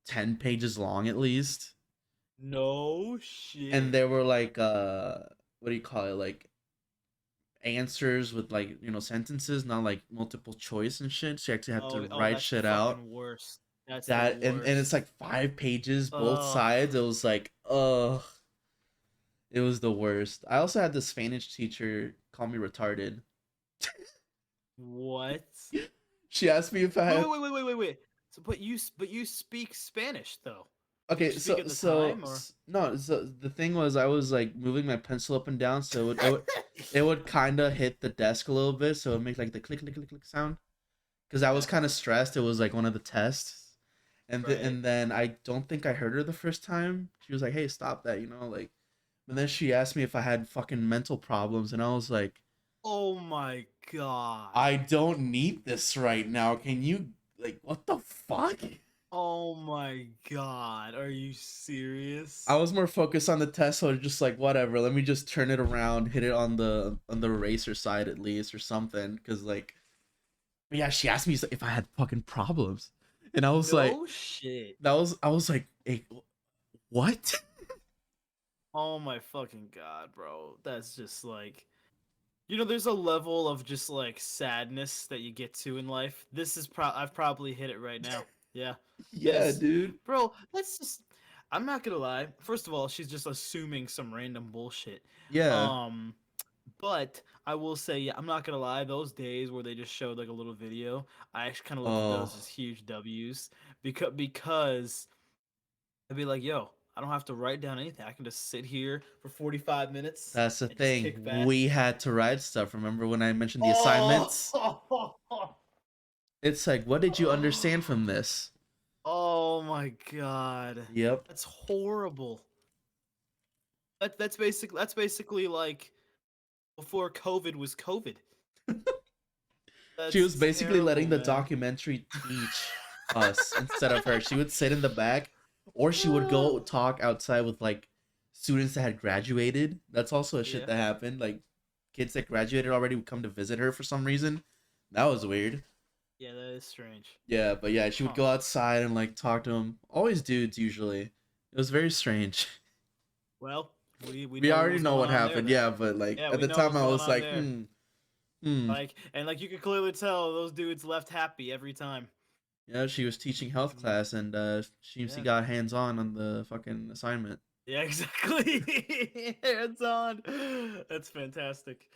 10 pages long at least. No And shit. they were like what do you call it? Like answers with like, sentences, not like multiple choice and shit. So you actually have to Oh, write that's the shit out. fucking worst. That's the That and it's worst. like 5 pages, both Ugh. sides. It was like, ugh. It was the worst. I also had the Spanish teacher call me retarded. What? She asked me if I Wait, had. wait, wait, wait, wait, wait, wait. So, but you speak Spanish though. Did Okay, you speak at the time or? no. So the thing was, I was like moving my pencil up and down, so it would kind of hit the desk a little bit, so it would make like the click click click click sound. Because I was Yeah. kind of stressed. It was like one of the tests, Right. and then I don't think I heard her the first time. She was like, "Hey, stop that," like. And then she asked me if I had fucking mental problems, and I was like, Oh my god. "I don't need this right now. Can you like what the fuck?" Oh my god. Are you I serious? was more focused on the test, so just like whatever. Let me just turn it around, hit it on the eraser side at least or something. Cause like, but yeah, she asked me if I had fucking problems, and I was like, No shit. I was like, hey, what? Oh my fucking god, bro. That's just like there's a level of just like sadness that you get to in life. This is I've probably hit it right now. Yeah. Yeah, This dude. bro, that's just I'm not gonna lie. First of all, she's just assuming some random bullshit. Yeah. Um but I will say, yeah, I'm not gonna lie, those days where they just showed like a little video, I actually kinda looked at those Oh, as huge W's because I'd be like, yo, I don't have to write down anything. I can just sit here for 45 minutes that's the and just thing. kick back. We had to write stuff. Remember when I mentioned the assignments? Oh, It's like, what did you understand from this? oh my god, Yep. that's horrible. That's basically like before COVID was COVID. She That's was basically terrible, letting the man. documentary teach us instead of her. She would sit in the back, or she would go talk outside with like students that had graduated. That's also a shit Yeah, that happened. Like kids that graduated already would come to visit her for some reason. That was weird. yeah, that is strange. Yeah, but yeah, she would Huh. go outside and like talk to him. Always dudes usually. It was very strange. Well, we We know what already was know going what on there happened. then. Yeah, but like Yeah, at we the know time what's I going was on like, there. hmm. Like you could clearly tell those dudes left happy every time. Yeah, she was teaching health Mm, class and she yeah. got hands on the fucking assignment. Yeah, exactly. Hands on. That's fantastic.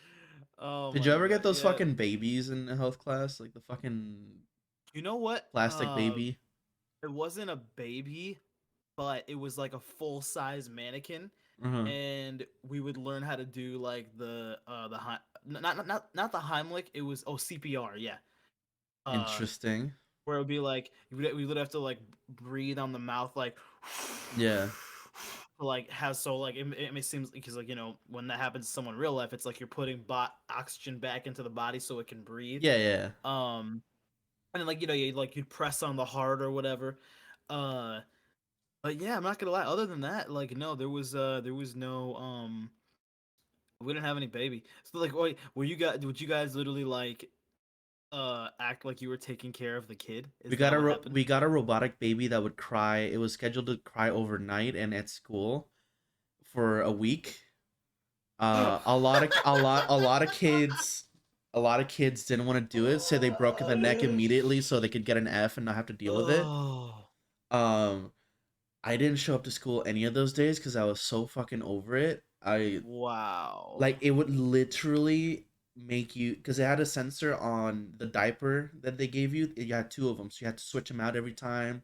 Oh Did you my ever god. get those Yeah. fucking babies in health class? Like the fucking You know what? plastic baby? It wasn't a baby, but it was like a full-size mannequin, Uh-huh. and we would learn how to do like not the Heimlich. It was CPR. Yeah. Uh, Interesting. where it would be like we would have to like breathe on the mouth like Yeah. like has so like it seems because like when that happens to someone in real life it's like you're putting oxygen back into the body so it can breathe. Yeah, yeah. um and then like you'd press on the heart or whatever. uh but yeah, I'm not gonna lie, other than that, like, no, there was no we didn't have any baby. So like, wait, would you guys literally like act like you were taking care of the kid? Is that what happened? We got a robotic baby that would cry. It was scheduled to cry overnight and at school for a week. A lot of kids didn't want to do it, so they broke the neck immediately so they could get an F and not have to deal with it. Oh, Um, I didn't show up to school any of those days because I was so fucking over it. I wow. like it would literally make you because it had a sensor on the diaper that they gave you. You had two of them, so you had to switch them out every time,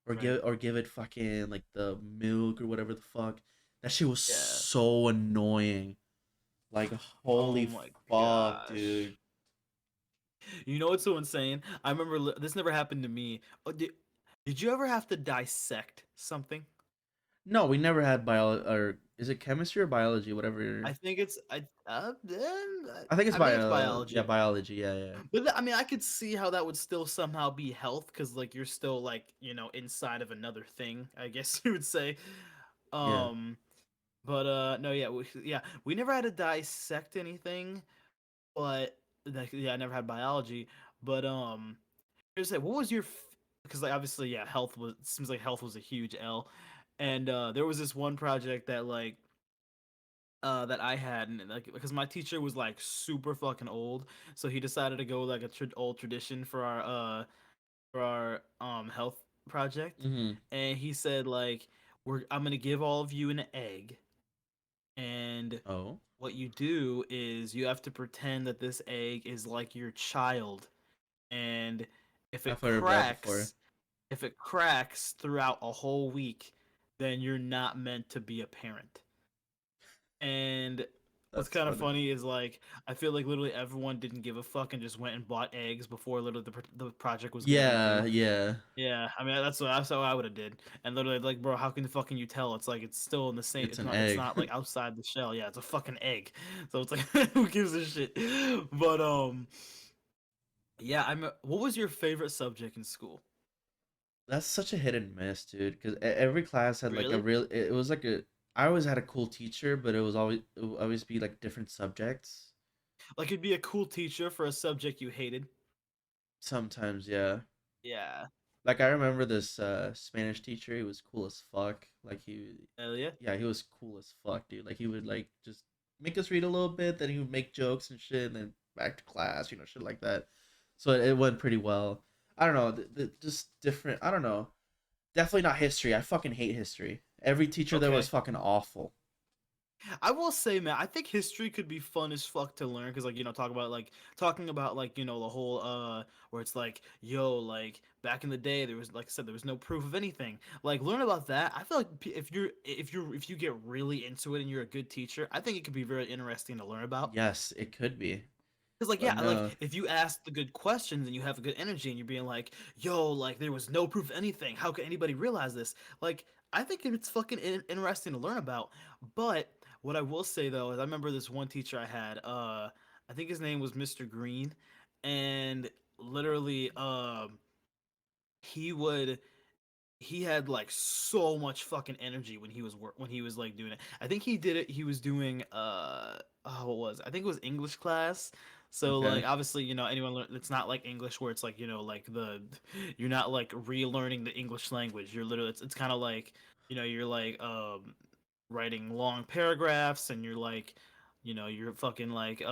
Right. or give it fucking like the milk or whatever the fuck. That shit was Yeah. so annoying. Like Oh holy my fuck, gosh. dude. You know what's so insane? I remember this never happened to me. Did you ever have to dissect something? No, we never had bio or is it chemistry or biology? I Whatever. think it's I think it's I think it's yeah, biology. biology. Yeah, yeah, But I mean, I could see how that would still somehow be health because like you're still like inside of another thing. I guess you would say. yeah. Um, but no, yeah, we never had to dissect anything, but like yeah, I never had biology. But here's like, what was your? Because like obviously, yeah, health was seems like health was a huge L, and there was this one project that like that I had, and like because my teacher was like super fucking old, so he decided to go like a old tradition for our health project, Mm-hmm. and he said like I'm gonna give all of you an egg, and Oh, what you do is you have to pretend that this egg is like your child, and if I've it heard of that before. cracks, if it cracks throughout a whole week, then you're not meant to be a parent. And what's That's kind of funny. funny is like I feel like literally everyone didn't give a fuck and just went and bought eggs before literally the project was getting Yeah, due. yeah. Yeah, I mean that's what I would have did. And literally like, bro, how can the fucking you tell? It's like it's still in the same. It's an It's egg. not like outside the shell. Yeah, it's a fucking egg. So it's like who gives a shit? But yeah. What was your favorite subject in school? That's such a hit and miss, dude. Because every class had like a Really? real. It was like a. I always had a cool teacher, but it would always be like different subjects. Like it'd be a cool teacher for a subject you hated. Sometimes, yeah. Yeah. Like I remember this Spanish teacher. He was cool as fuck. Like Hell yeah. yeah, he was cool as fuck, dude. Like he would like just make us read a little bit, then he would make jokes and shit, and then back to class, shit like that. So it went pretty well. I don't know, just different. I don't know. Definitely not history. I fucking hate history. Every teacher there was Okay. fucking awful. I will say, man, I think history could be fun as fuck to learn because, like, talking about like the whole where it's like, yo, like back in the day, there was like I said, there was no proof of anything. Like, learn about that. I feel like if you get really into it and you're a good teacher, I think it could be very interesting to learn about. Yes, it could be, Because like but yeah, like no. if you ask the good questions and you have a good energy and you're being like, yo, like there was no proof of anything. How could anybody realize this? Like, I think it's fucking interesting to learn about. But what I will say though is I remember this one teacher I had. I think his name was Mr. Green, and literally, he would he had like so much fucking energy when when he was like doing it. I think he did it. He was doing oh, what was it? I think it was English class. So Okay. like obviously anyone it's not like English where it's like like you're not like relearning the English language. You're literally it's kind of like you're like writing long paragraphs and you're like you're fucking like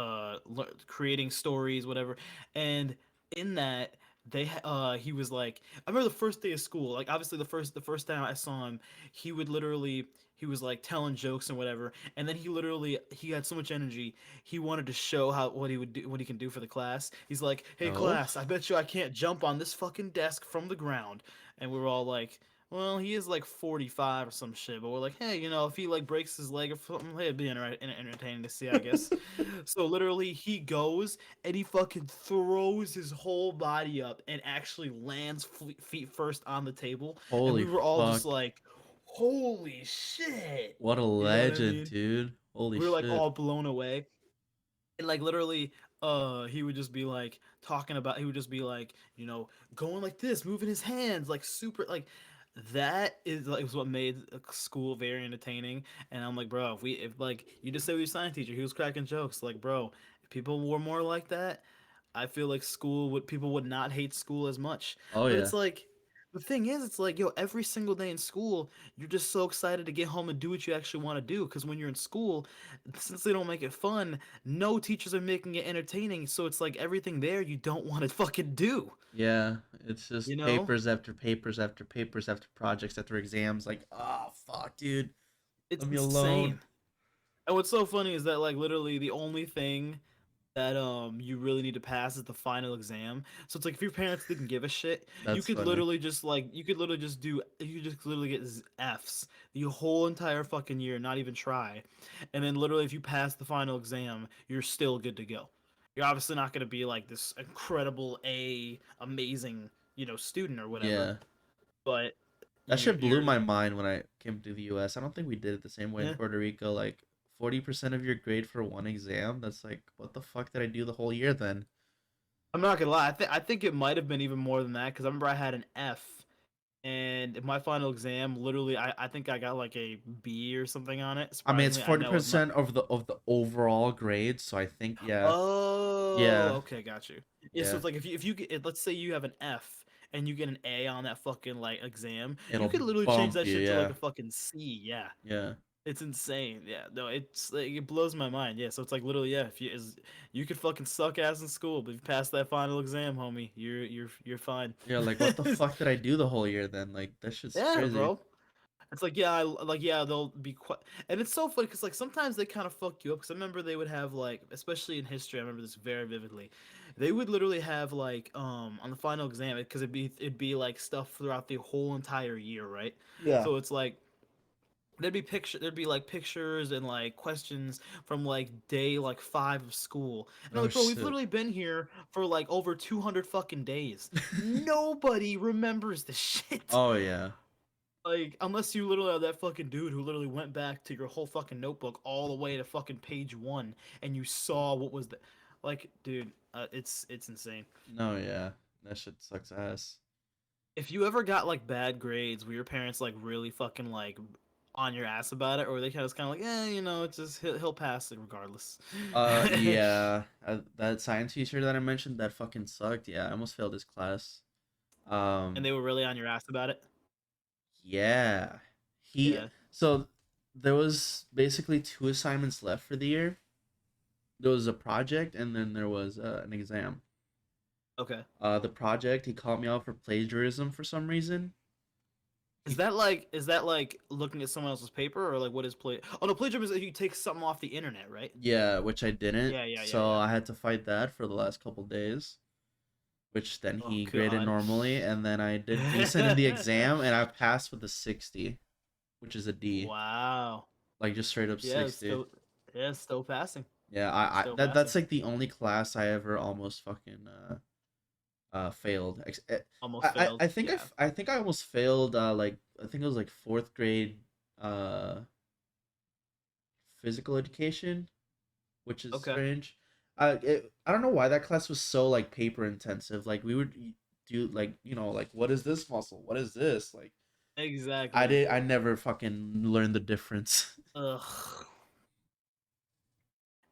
creating stories whatever. And in that he was like I remember the first day of school, like obviously the first time I saw him, he would literally he was like telling jokes and whatever, and then he had so much energy, he wanted to show how what he would do, what he can do for the class. He's like, "Hey Oh, class, I bet you I can't jump on this fucking desk from the ground." And we were all like, well, he is like 45 or some shit, but we're like, hey, if he like breaks his leg or something, hey, it'd be entertaining to see, I guess. So literally, he goes and he fucking throws his whole body up and actually lands feet first on the table, and we holy were all just fuck! like, holy shit, What a you know what I legend, mean? dude. Holy We were like shit. all blown away. And like literally he would just be like talking about he would just be like going like this moving his hands like super like that is like was what made school very entertaining. And I'm like, bro, if like you just say with your science teacher he was cracking jokes, like bro, if people were more like that, I feel like people would not hate school as much. Oh But yeah. it's like the thing is, it's like, yo, every single day in school, you're just so excited to get home and do what you actually want to do. Because when you're in school, since they don't make it fun, no teachers are making it entertaining. So it's like everything there you don't want to fucking do, Yeah, it's you just know? papers after papers after papers after projects after exams. Like, oh fuck, dude, It's let me alone. insane. And what's so funny is that like literally the only thing that you really need to pass is the final exam. So it's like if your parents didn't give a shit, That's funny. you could literally just do you could just literally get Fs the whole entire fucking year, not even try. And then literally if you pass the final exam, you're still good to go. You're obviously not going to be like this incredible amazing, student or whatever. Yeah, But That You're shit blew you're my mind when I came to the US. I don't think we did it the same way in yeah. Puerto Rico. Like 40% of your grade for one exam. That's like, what the fuck did I do the whole year then? I'm not gonna lie. I think it might have been even more than that because I remember I had an F, and my final exam, literally, I think I got like a B or something on it. I mean, it's Surprisingly, I forty know it's not. percent of the overall grade. So I think, yeah, Oh, yeah, okay, got you. Yeah, so yeah. it's like if you get, let's say you have an F and you get an A on that fucking like exam, you It'll could literally change bump that you. shit to like Yeah, a fucking C. Yeah. yeah, It's insane. Yeah, no, it's like, it blows my mind. Yeah, so it's like literally, yeah, if you could fucking suck ass in school, but if you pass that final exam, homie, you're fine. yeah. Like, what the fuck did I do the whole year then? Like, that shit's Yeah, crazy. bro. It's like yeah, like yeah, they'll be quite, and it's so funny because like sometimes they kind of fuck you up. Because I remember they would have like, especially in history, I remember this very vividly. They would literally have like on the final exam because it'd be like stuff throughout the whole entire year, right? Yeah. So it's like there'd be like pictures and like questions from like day like 5 of school, and I'm Oh like, bro, we've shit. literally been here for like over 200 fucking days. Nobody remembers the shit. Oh yeah. Like, unless you literally are that fucking dude who literally went back to your whole fucking notebook all the way to fucking page 1 and you saw what was the, like, dude, it's insane. No, yeah. That shit sucks ass. If you ever got like bad grades, were your parents like really fucking like on your ass about it, or were they kind of like, it's just he'll pass it regardless. Yeah. That science teacher that I mentioned that fucking sucked. Yeah, I almost failed his class. And Um, they were really on your ass about it. yeah. He Yeah. so there was basically two assignments left for the year. There was a project and then there was an exam. Okay. The project he called me out for plagiarism for some reason. He Is that like looking at someone else's paper, or like what is play? Oh no, plagiarism is if you take something off the internet, right? Yeah, which I didn't. Yeah, yeah, yeah, So yeah. I had to fight that for the last couple days, which then Oh he graded god. normally, and then I did decent in the exam, and I passed with a 60, which is a D, Wow. like just straight up Yeah, it's 60. still yeah, it's still passing. Yeah, Still passing. that's like the only class I ever almost fucking failed. Almost failed. Yeah. I think I almost failed like I think it was like fourth grade uh physical education, which is Okay. strange. I don't know why that class was so like paper intensive. Like we would do like like what is this muscle? What is this? Like Exactly. I never fucking learned the difference. Ugh.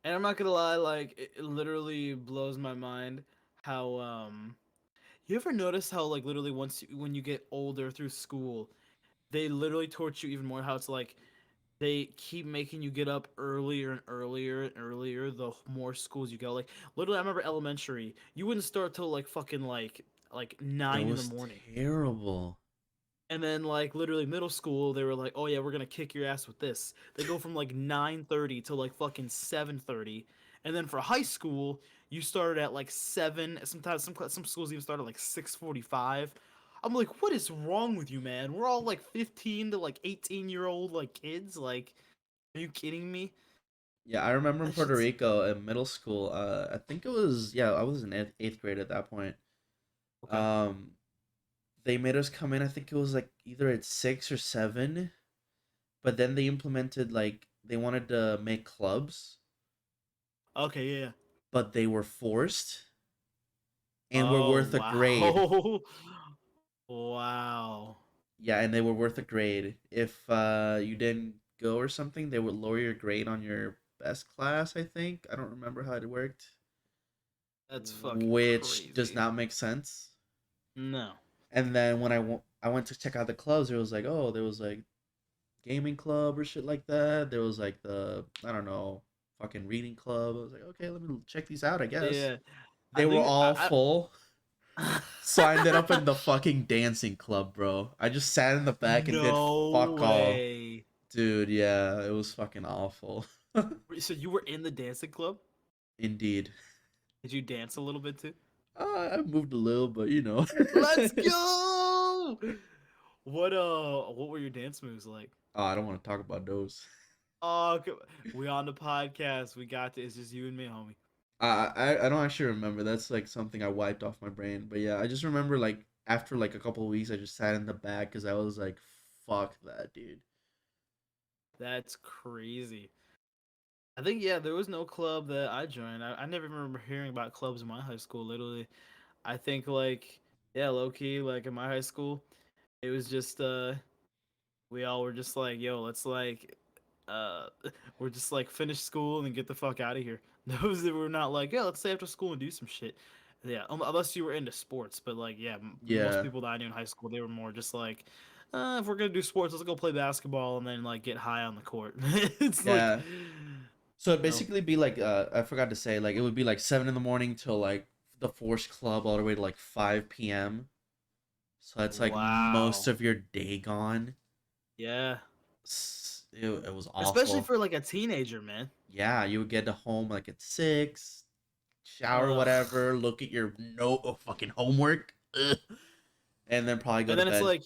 And I'm not gonna lie, like it literally blows my mind how you ever notice how like literally when you get older through school, they literally torture you even more, how it's like they keep making you get up earlier and earlier and earlier the more schools you go. Like literally, I remember elementary, you wouldn't start till like fucking like It 9 in the was morning. terrible. And then like literally middle school, they were like, "Oh yeah, we're gonna kick your ass with this." They go from like 9:30 to like fucking 7:30, and then for high school, you started at like 7. Sometimes some schools even start at like 6:45. I'm like, what is wrong with you, man? We're all like 15 to like 18-year-old like kids. Like, are you kidding me? Yeah, I remember in That Puerto shit's Rico in middle school. I think it was yeah, I was in eighth grade at that point. okay. Um, they made us come in. I think it was like either at 6 or 7, but then they implemented like they wanted to make clubs, Okay, yeah, yeah. but they were forced and were Oh worth a grade. wow, wow. Yeah, and they were worth a grade. If you didn't go or something, they would lower your grade on your best class. I think I don't remember how it worked, That's fucking which does crazy. not make sense. No. And then when I went to check out the clubs, there was like, oh, there was like gaming club or shit like that. There was like the I don't know, fucking reading club. I was like, okay, let me check these out. I guess Yeah, they I were think all full, I so I ended up in the fucking dancing club, bro. I just sat in the back and did no fuck all, way. dude. Yeah, it was fucking awful. So you were in the dancing club? Indeed. Did you dance a little bit too? I moved a little, but Let's go. What were your dance moves like? Oh, I don't want to talk about those. Oh, we on the podcast. We got this. It's just you and me, homie. I don't actually remember. That's like something I wiped off my brain. But yeah, I just remember like after like a couple of weeks, I just sat in the back because I was like, "Fuck that, dude." That's crazy. I think yeah, there was no club that I joined. I never remember hearing about clubs in my high school. Literally, I think like yeah, low key like in my high school, it was just we all were just like yo, let's like uh we're just like finish school and get the fuck out of here. Those that were not like yeah, let's stay after school and do some shit. Yeah, unless you were into sports, but like yeah, most Yeah, people that I knew in high school they were more just like. If we're gonna do sports, let's go play basketball and then like get high on the court. It's like, yeah. So it'd no. basically be like I forgot to say like it would be like 7 in the morning till like the Force Club all the way to like 5 p.m. So it's like most Wow. of your day gone. Yeah. It was Especially awful. for like a teenager, man. Yeah, you would get to home like at 6, shower, Ugh. whatever, look at your fucking homework, ugh, and then probably go And to then it's bed. like,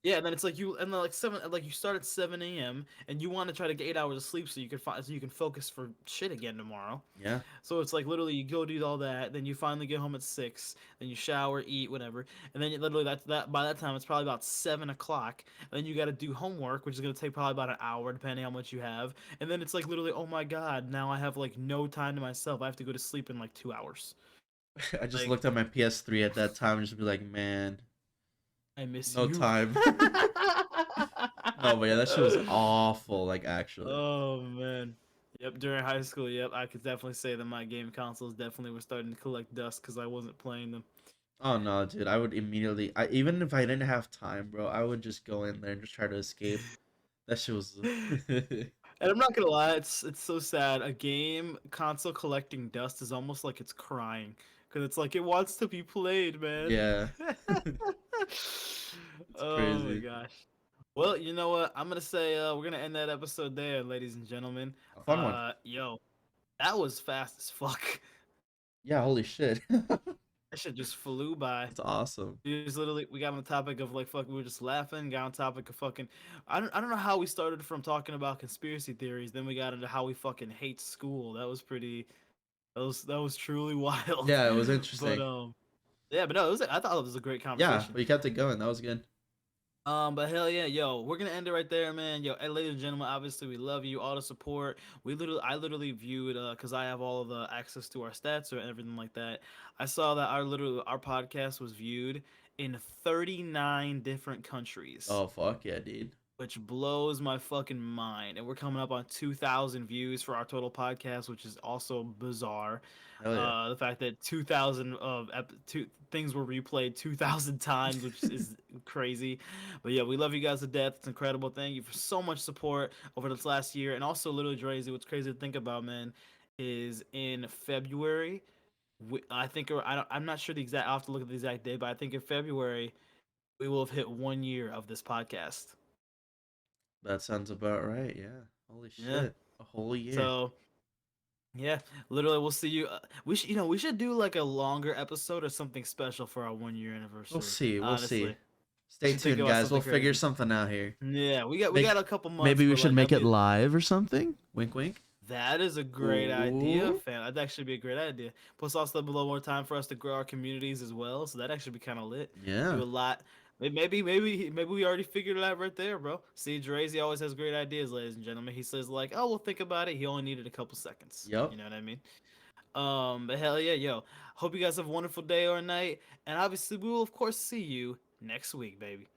yeah, and then it's like you, and then like seven, like you start at 7 a.m. and you want to try to get 8 hours of sleep so you can find, so you can focus for shit again tomorrow. Yeah. So it's like literally you go do all that, then you finally get home at 6, then you shower, eat, whatever, and then literally that by that time it's probably about 7 o'clock. And then you got to do homework, which is gonna take probably about an hour depending on how much you have. And then it's like literally, oh my god, now I have like no time to myself. I have to go to sleep in like 2 hours. I just Like looked at my PS3 at that time and just be like, man, I miss no you. time. No, but yeah, that shit was awful. Like actually. Oh man. Yep, during high school, yep, I could definitely say that my game consoles definitely were starting to collect dust because I wasn't playing them. Oh no, dude! I would immediately. I even if I didn't have time, bro, I would just go in there and just try to escape. That shit was. And I'm not gonna lie, it's so sad. A game console collecting dust is almost like it's crying because it's like it wants to be played, man. Yeah, it's Oh my crazy. gosh. Well, you know what? I'm gonna say we're gonna end that episode there, ladies and gentlemen. A fun one. Yo, that was fast as fuck. Yeah, holy shit. That shit just flew by. That's awesome. Just literally, we got on the topic of like fuck. We were just laughing. Got on topic of fucking. I don't know how we started from talking about conspiracy theories. Then we got into how we fucking hate school. That was pretty. That was truly wild. Yeah, it was But interesting. yeah, but no, I thought it was a great Yeah, conversation. we kept it going. That was good. But hell yeah, yo, we're gonna end it right there, man. Yo, hey, ladies and gentlemen, obviously we love you, all the support. I literally viewed, cause I have all of the access to our stats or everything like that. I saw that our podcast was viewed in 39 different countries, Oh fuck yeah, dude. which blows my fucking mind. And we're coming up on 2,000 views for our total podcast, which is also bizarre. Hell yeah. The fact that 2,000 things were replayed 2,000 times, which is crazy. But yeah, we love you guys to death. It's incredible. Thank you for so much support over this last year, and also literally crazy. What's crazy to think about, man, is in February. I think, or I'm not sure the exact. I'll have to look at the exact date, but I think in February we will have hit 1 year of this podcast. That sounds about right. Yeah. Holy Yeah. shit. A whole year. So yeah, literally, we'll see you. We should do like a longer episode or something special for our 1 year We'll anniversary. see. We'll see. Honestly, we Stay should think tuned, about guys. We'll something figure crazy. something out here. Yeah, we Make got a couple months, maybe we but should like make it live or something. Wink, wink. that is a great idea, Ooh. fam. That'd actually be a great idea. Plus, also a little more time for us to grow our communities as well. So that actually be kind of lit. Yeah. Do a lot. Maybe we already figured it out right there, bro. See, Drazy always has great ideas, ladies and gentlemen. He says like, "Oh, we'll think about it." He only needed a couple seconds. Yep. You know what I mean? But hell yeah, yo. Hope you guys have a wonderful day or night, and obviously we will of course see you next week, baby.